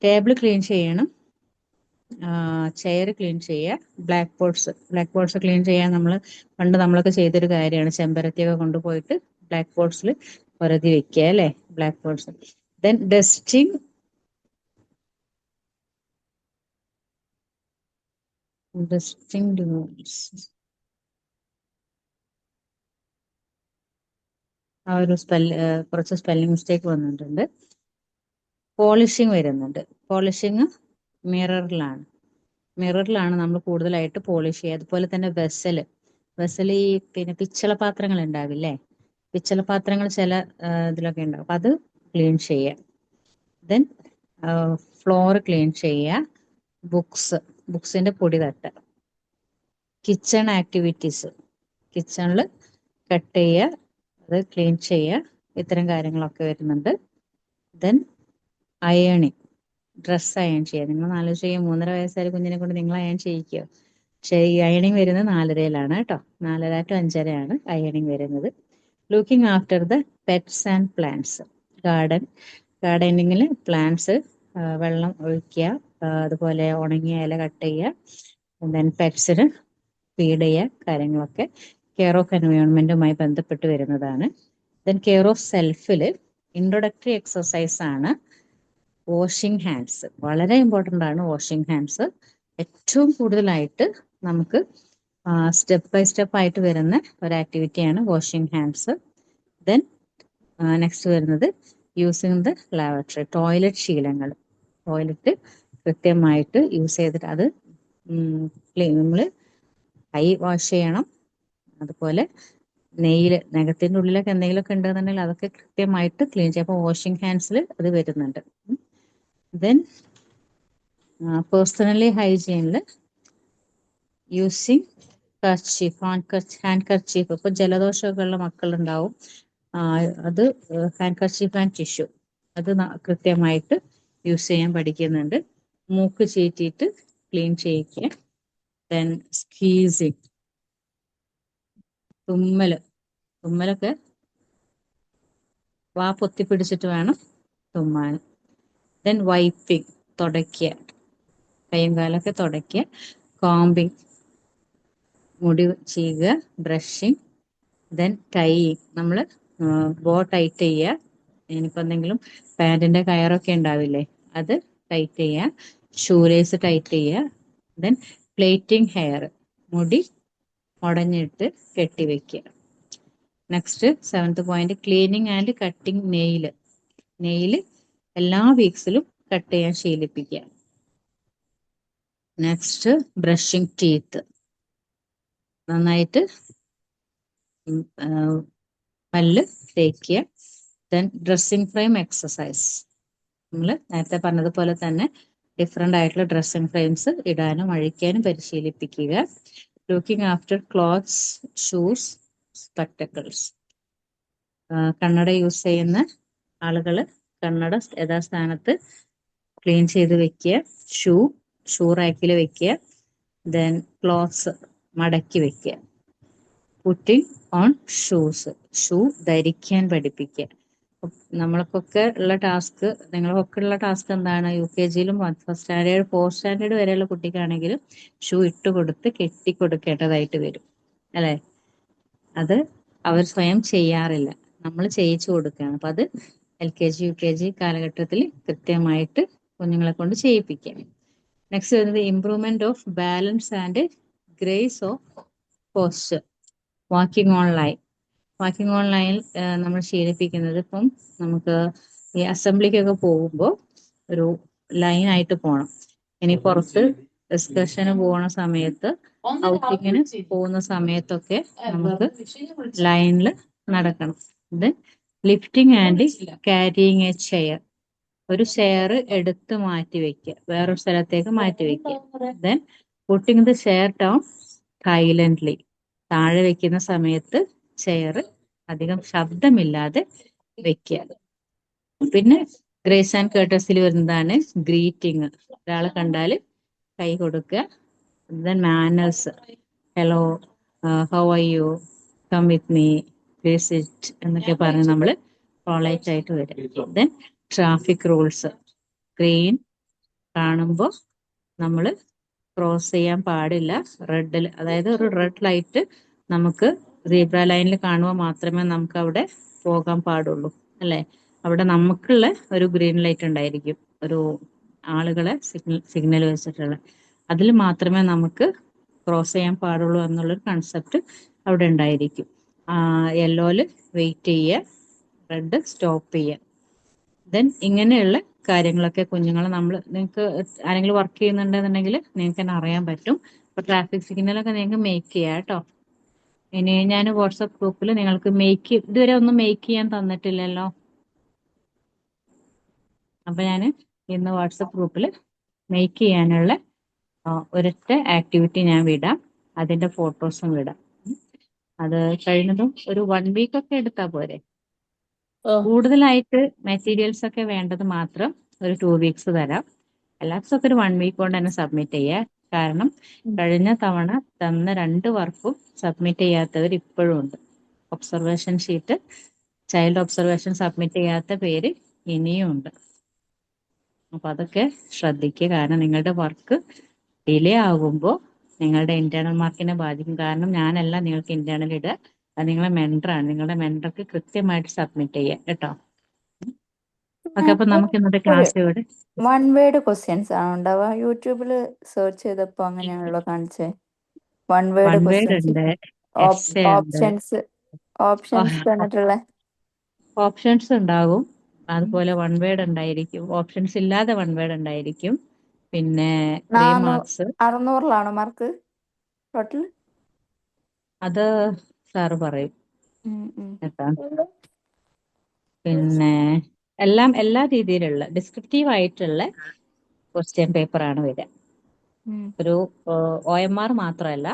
ടേബിൾ ക്ലീൻ ചെയ്യണം, ചെയർ ക്ലീൻ ചെയ്യുക. ബ്ലാക്ക് ബോർഡ്സ് ക്ലീൻ ചെയ്യാൻ പണ്ട് നമ്മളൊക്കെ ചെയ്തൊരു കാര്യമാണ്. ചെമ്പരത്തിയൊക്കെ കൊണ്ടുപോയിട്ട് ബ്ലാക്ക് ബോർഡ്സിൽ ഒരതി വെക്കുക അല്ലേ, ബ്ലാക്ക് ബോർഡ്സ്. ദെൻ ഡസ്റ്റിംഗ് ആ ഒരു കുറച്ച് സ്പെല്ലിംഗ് മിസ്റ്റേക്ക് വന്നിട്ടുണ്ട്. പോളിഷിങ് വരുന്നുണ്ട്. പോളിഷിങ് മിററിലാണ് നമ്മൾ കൂടുതലായിട്ട് പോളിഷ് ചെയ്യുക. അതുപോലെ തന്നെ വെസൽ ഈ പിന്നെ പിച്ചള പാത്രങ്ങൾ ഉണ്ടാവില്ലേ? പിച്ചള പാത്രങ്ങൾ ചില ഇതിലൊക്കെ ഉണ്ടാവും, അപ്പൊ അത് ക്ലീൻ ചെയ്യുക. ദെൻ ഫ്ലോർ ക്ലീൻ ചെയ്യുക. ബുക്സിന്റെ പൊടി തട്ടുക. കിച്ചൺ ആക്ടിവിറ്റീസ്, കിച്ചണിൽ കട്ട് ചെയ്യുക, അത് ക്ലീൻ ചെയ്യുക. ഇത്തരം കാര്യങ്ങളൊക്കെ വരുന്നുണ്ട്. ദെൻ അയേണിങ്, ഡ്രസ്സ് അയൺ ചെയ്യുക. നിങ്ങൾ ആലോചിച്ച് ചെയ്യുക, 3.5 വയസ്സായ കുഞ്ഞിനെ കൊണ്ട് നിങ്ങൾ അയൺ ചെയ്യിക്കുക. പക്ഷേ ഈ അയണിങ് വരുന്നത് 4:30-ലാണ് കേട്ടോ. 4:30 to 5:30 അയണിങ് വരുന്നത്. Looking after the pets and plants, ഗാർഡനിങ്ങിൽ പ്ലാന്റ്സ് വെള്ളം ഒഴിക്കുക, അതുപോലെ ഉണങ്ങിയ ഇല കട്ട് ചെയ്യുക. ദെൻ പെറ്റ്സിന് ഫീഡ് ചെയ്യുക, കാര്യങ്ങളൊക്കെ കെയർ ഓഫ് എൻവയോൺമെന്റുമായി ബന്ധപ്പെട്ട് വരുന്നതാണ്. ദെൻ കെയർ ഓഫ് സെൽഫിൽ ഇൻട്രൊഡക്ടറി എക്സസൈസ് ആണ് വാഷിംഗ് ഹാൻഡ്സ്. വളരെ ഇമ്പോർട്ടൻ്റ് ആണ് വാഷിംഗ് ഹാൻഡ്സ്. ഏറ്റവും കൂടുതലായിട്ട് നമുക്ക് സ്റ്റെപ്പ് ബൈ സ്റ്റെപ്പ് ആയിട്ട് വരുന്ന ഒരു ആക്ടിവിറ്റിയാണ് വാഷിംഗ് ഹാൻഡ്സ്. ദെൻ നെക്സ്റ്റ് വരുന്നത് യൂസിങ് ദ ലാവറ്ററി, ടോയ്ലറ്റ് ശീലങ്ങൾ. ടോയ്ലറ്റ് കൃത്യമായിട്ട് യൂസ് ചെയ്തിട്ട് അത് നമ്മൾ കൈ വാഷ് ചെയ്യണം. അതുപോലെ നഖത്തിന്റെ ഉള്ളിലൊക്കെ എന്തെങ്കിലുമൊക്കെ ഉണ്ടെന്നുണ്ടെങ്കിൽ അതൊക്കെ കൃത്യമായിട്ട് ക്ലീൻ ചെയ്യും. അപ്പോൾ വാഷിംഗ് ഹാൻഡ്സിൽ അത് വരുന്നുണ്ട്. ദെൻ പേഴ്സണലി ഹൈജീനിൽ യൂസിങ് ഹാൻഡ് കർച്ചീഫ്. ഇപ്പൊ ജലദോഷമൊക്കെ ഉള്ള മക്കളുണ്ടാവും, അത് ഹാൻഡ് കർച്ചീഫ് ആൻഡ് ടിഷ്യൂ അത് കൃത്യമായിട്ട് യൂസ് ചെയ്യാൻ പഠിക്കുന്നുണ്ട്. മൂക്ക് ചീറ്റിയിട്ട് ക്ലീൻ ചെയ്യിക്കുക. ദെൻ സ്ക്വീസിങ്, തുമ്മലൊക്കെ വാ പൊത്തിപ്പിടിച്ചിട്ട് വേണം തുമ്മാൻ. ദെൻ വൈപ്പിംഗ്, തുടയ്ക്കുക, കൈയും കാലൊക്കെ തുടയ്ക്കുക. കോമ്പിങ്, മുടി ചീകുക. ബ്രഷിങ്. ദെൻ ടൈയിങ്, നമ്മൾ ബോ ടൈറ്റ് ചെയ്യുക. ഇനിയിപ്പോൾ എന്തെങ്കിലും പാൻറ്റിന്റെ കയറൊക്കെ ഉണ്ടാവില്ലേ, അത് ടൈറ്റ് ചെയ്യുക. ഷൂലേസ് ടൈറ്റ് ചെയ്യുക. ദെൻ പ്ലേറ്റിംഗ് ഹെയർ, മുടി ഉടഞ്ഞിട്ട് കെട്ടിവെക്കുക. Next 7th point, cleaning and cutting nail എല്ലാ വീക്സിലും കട്ട് ചെയ്യാൻ ശീലിപ്പിക്കുക. നെക്സ്റ്റ് ബ്രഷിംഗ് ടീത്ത്, നന്നായിട്ട് പല്ല് തേക്കുക. Then dressing frame exercise. നമ്മൾ നേരത്തെ പറഞ്ഞതുപോലെ തന്നെ ഡിഫറെൻ്റ് ആയിട്ടുള്ള ഡ്രസ്സിംഗ് ഫ്രെയിംസ് ഇടാനും അഴിക്കാനും പരിശീലിപ്പിക്കുക. Looking after clothes, shoes, spectacles. കണ്ണട യൂസ് ചെയ്യുന്ന ആളുകൾ കണ്ണട യഥാസ്ഥാനത്ത് ക്ലീൻ ചെയ്ത് വെക്കുക. ഷൂ റാക്കിൽ വെക്കുക. ദെൻ ക്ലോത്ത്സ് മടക്കി വെക്കുക. പുട്ടിംഗ് ഓൺ ഷൂസ്, ഷൂ ധരിക്കാൻ പഠിപ്പിക്കുക. നമ്മൾക്കൊക്കെ ഉള്ള ടാസ്ക്, നിങ്ങൾക്കൊക്കെ ഉള്ള ടാസ്ക് എന്താണ്? UKG-യിലും ഫസ്റ്റ് സ്റ്റാൻഡേർഡ് 4th സ്റ്റാൻഡേർഡ് വരെയുള്ള കുട്ടിക്കാണെങ്കിലും ഷൂ ഇട്ട് കൊടുത്ത് കെട്ടിക്കൊടുക്കേണ്ടതായിട്ട് വരും അല്ലെ? അത് അവർ സ്വയം ചെയ്യാറില്ല, നമ്മൾ ചെയ്യിച്ചു കൊടുക്കുകയാണ്. അപ്പൊ അത് LKG UKG കാലഘട്ടത്തിൽ കൃത്യമായിട്ട് കുഞ്ഞുങ്ങളെ കൊണ്ട് ചെയ്യിപ്പിക്കാം. നെക്സ്റ്റ് വരുന്നത് improvement of balance and grace of posture. Walking on line. Walking on ലൈനിൽ നമ്മൾ ശീലിപ്പിക്കുന്നത്, ഇപ്പം നമുക്ക് ഈ അസംബ്ലിക്കൊക്കെ പോകുമ്പോൾ ഒരു ലൈനായിട്ട് പോകണം. ഇനി പുറത്ത് ഡിസ്കഷന് പോകുന്ന സമയത്ത്, ഔട്ടിങ്ങിന് പോകുന്ന സമയത്തൊക്കെ നമുക്ക് ലൈനിൽ നടക്കണം. ഇത് lifting and carrying A chair. ഒരു ചെയർ എടുത്ത് മാറ്റി വെക്കുക, വേറൊരു സ്ഥലത്തേക്ക് മാറ്റി വെക്കുക. Then putting the chair down silently. താഴെ വെക്കുന്ന സമയത്ത് ചെയർ അധികം ശബ്ദമില്ലാതെ വെക്കുക. പിന്നെ ഗ്രേസ് ആൻഡ് കേർട്ടസിൽ വരുന്നതാണ് ഗ്രീറ്റിംഗ്. ഒരാളെ കണ്ടാൽ കൈ കൊടുക്കുക. Then manners, hello, how are you, come with me, please sit എന്നൊക്കെ പറഞ്ഞ് നമ്മൾ പോളൈറ്റ് ആയിട്ട് വരും. Then traffic rules. ഗ്രീൻ കാണുമ്പോൾ നമ്മൾ ക്രോസ് ചെയ്യാൻ പാടില്ല. റെഡിൽ, അതായത് ഒരു റെഡ് ലൈറ്റ് നമുക്ക് സീബ്ര ലൈനിൽ കാണുമ്പോൾ മാത്രമേ നമുക്ക് അവിടെ പോകാൻ പാടുള്ളൂ അല്ലെ? അവിടെ നമുക്കുള്ള ഒരു ഗ്രീൻ ലൈറ്റ് ഉണ്ടായിരിക്കും, ഒരു ആളുകളെ സിഗ്നൽ വെച്ചിട്ടുള്ള. അതിൽ മാത്രമേ നമുക്ക് ക്രോസ് ചെയ്യാൻ പാടുള്ളൂ എന്നുള്ളൊരു കൺസെപ്റ്റ് അവിടെ ഉണ്ടായിരിക്കും. യെല്ലോയില് വെയിറ്റ് ചെയ്യുക, റെഡ് സ്റ്റോപ്പ് ചെയ്യുക. ദെൻ ഇങ്ങനെയുള്ള കാര്യങ്ങളൊക്കെ കുഞ്ഞുങ്ങളെ നിങ്ങൾക്ക് ആരെങ്കിലും വർക്ക് ചെയ്യുന്നുണ്ടെന്നുണ്ടെങ്കിൽ നിങ്ങൾക്ക് തന്നെ അറിയാൻ പറ്റും. അപ്പൊ ട്രാഫിക് സിഗ്നലൊക്കെ നിങ്ങൾക്ക് മേക്ക് ചെയ്യാം കേട്ടോ. ഇനി ഞാൻ വാട്സപ്പ് ഗ്രൂപ്പിൽ നിങ്ങൾക്ക് ഇതുവരെ ഒന്നും മേക്ക് ചെയ്യാൻ തന്നിട്ടില്ലല്ലോ. അപ്പൊ ഞാൻ ഇന്ന് വാട്സപ്പ് ഗ്രൂപ്പിൽ മേക്ക് ചെയ്യാനുള്ള ഒരൊറ്റ ആക്ടിവിറ്റി ഞാൻ വിടാം, അതിന്റെ ഫോട്ടോസും വിടാം. അത് കഴിയുന്നതും ഒരു 1 വീക്ക് ഒക്കെ എടുത്താ പോരെ. കൂടുതലായിട്ട് മെറ്റീരിയൽസ് ഒക്കെ വേണ്ടത് മാത്രം ഒരു 2 വീക്സ് തരാം. എല്ലാവർക്കും ഒരു 1 വീക്ക് കൊണ്ട് തന്നെ സബ്മിറ്റ് ചെയ്യുക. കാരണം കഴിഞ്ഞ തവണ തന്ന 2 വർക്കും സബ്മിറ്റ് ചെയ്യാത്തവർ ഇപ്പോഴും ഉണ്ട്. Observation sheet, child observation submit ചെയ്യാത്ത പേര് ഇനിയും ഉണ്ട്. അപ്പൊ അതൊക്കെ ശ്രദ്ധിക്കുക. കാരണം നിങ്ങളുടെ വർക്ക് ഡിലേ ആകുമ്പോൾ നിങ്ങളുടെ ഇന്റേണൽ മാർക്കിനെ ബാധിക്കും. കാരണം ഞാനല്ല നിങ്ങൾക്ക് ഇന്റേണൽ ഇടുക, അത് നിങ്ങളെ മെൻറ്ററാണ്. നിങ്ങളുടെ മെൻറ്റർക്ക് കൃത്യമായിട്ട് സബ്മിറ്റ് ചെയ്യാം കേട്ടോ. ഓക്കെ, അപ്പൊ നമുക്ക് ഇന്നത്തെ ക്ലാസ് ഇവിടെ 1 വേർഡ് ക്വസ്റ്റ്യൻസ് ആണോ ഉണ്ടാവുക? യൂട്യൂബില് സെർച്ച് ചെയ്തപ്പോ അങ്ങനെയാണല്ലോ കാണിച്ചേ. 1 വേർഡ് 1 വേർഡ് ക്വസ്റ്റ്യൻസ്, ഉണ്ട്, എസ്സേ ഉണ്ട്, ഓപ്ഷൻസ് തന്നിട്ടുള്ള. ഓപ്ഷൻസ് ഉണ്ടാകും. അതുപോലെ 1 വേർഡ് ഉണ്ടായിരിക്കും, ഓപ്ഷൻസ് ഇല്ലാതെ 1 വേർഡ് ഉണ്ടായിരിക്കും. പിന്നെ 3 മാർക്സ്. 600-ലാണോ മാർക്ക് ടോട്ടൽ? അത് സാറ് പറയും കേട്ടോ. പിന്നെ എല്ലാ രീതിയിലുള്ള ഡിസ്ക്രിപ്റ്റീവ് ആയിട്ടുള്ള ക്വസ്റ്റ്യൻ പേപ്പർ ആണ് വരിക. ഒരു OMR മാത്രമല്ല,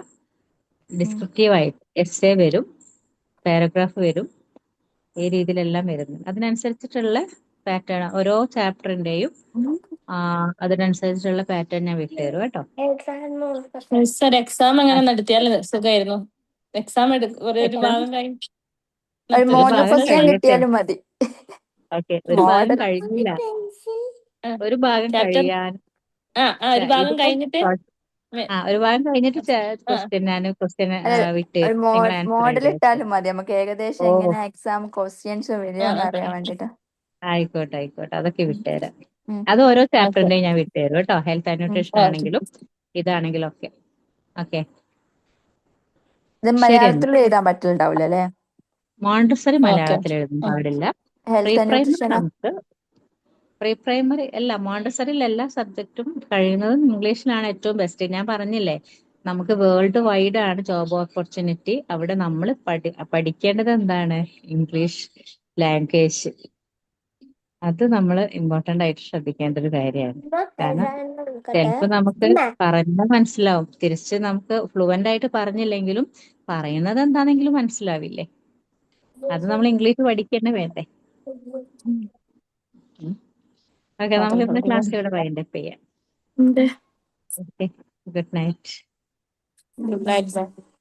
ഡിസ്ക്രിപ്റ്റീവ് ആയിട്ട് എസ്സേ വരും, പാരഗ്രാഫ് വരും, ഈ രീതിയിലെല്ലാം വരുന്നുണ്ട്. അതിനനുസരിച്ചിട്ടുള്ള പാറ്റേൺ ഓരോ ചാപ്റ്ററിന്റെയും അതിനനുസരിച്ചുള്ള പാറ്റേൺ ഞാൻ വിട്ടുതരും കേട്ടോ. സർ എക്സാം എങ്ങനെ നടത്തിയാൽ സുഖമായിരുന്നു. എക്സാം ഒരു ഭാഗം കഴിഞ്ഞു, ഒരു മോഡൽ ഭാഗം ക്വസ്റ്റ്യൻ കഴിയട്ടെ. കിട്ടിയാലും മതി. ഓക്കെ, ഒരു ഭാഗം മോഡൽ കഴിഞ്ഞില്ല, ഒരു ഭാഗം ചാപ്റ്റർ കഴിയാൻ. ഒരു ഭാഗം ഇതിപ്പം കഴിഞ്ഞിട്ട് ഒരു ഭാഗം കഴിഞ്ഞിട്ട് ക്വസ്റ്റ്യൻ ഒരു വിട്ടുതരും, നിങ്ങൾ ആൻസർ മോഡൽ ചെയ്ത്. ഇട്ടാലും മതി, നമുക്ക് ഏകദേശം ഓ, എങ്ങനെ എക്സാം ക്വസ്റ്റ്യൻസ് വരികയെന്ന് അറിയാൻ വേണ്ടിട്ട്. ആയിക്കോട്ടെ അതൊക്കെ വിട്ടുതരാം. അത് ഓരോ ചാപ്റ്ററിന്റെയും ഞാൻ വിട്ടുതരും കേട്ടോ. ഹെൽത്ത് ആൻഡ് ന്യൂട്രീഷൻ ആണെങ്കിലും ഇതാണെങ്കിലും ഒക്കെ. ഓക്കെ, ഇത് ശരി. മലയാളത്തിൽ എഴുതാൻ പറ്റില്ലുണ്ടാവില്ല അല്ലെ? മോണ്ടസറി മലയാളത്തിൽ എഴുതാൻ പാടില്ല. Pre health and primary nutrition നമുക്ക് മോണ്ടസറിയിൽ എല്ലാ സബ്ജക്റ്റും കഴിയുന്നതും ഇംഗ്ലീഷിലാണ് ഏറ്റവും ബെസ്റ്റ്. ഞാൻ പറഞ്ഞില്ലേ, നമുക്ക് വേൾഡ് വൈഡ് ആണ് ജോബ് ഓപ്പർച്യൂണിറ്റി. അവിടെ നമ്മൾ പഠിക്കേണ്ടത് എന്താണ്? English language. അത് നമ്മൾ ഇമ്പോർട്ടന്റ് ആയിട്ട് ശ്രദ്ധിക്കേണ്ട ഒരു കാര്യമാണ്. കാരണം ചിലപ്പോൾ നമുക്ക് പറഞ്ഞാൽ മനസ്സിലാവും, തിരിച്ച് നമുക്ക് ഫ്ലുവന്റ് ആയിട്ട് പറഞ്ഞില്ലെങ്കിലും പറയുന്നത് എന്താണെങ്കിലും മനസ്സിലാവില്ലേ? അത് നമ്മൾ ഇംഗ്ലീഷ് പഠിക്കന്നെ വേണ്ടേ? ഓക്കെ, നമുക്ക് ഇന്ന് ക്ലാസ് ഇവിടെ വൈൻഡപ്പ് ചെയ്യാം. Okay, good night. Good night.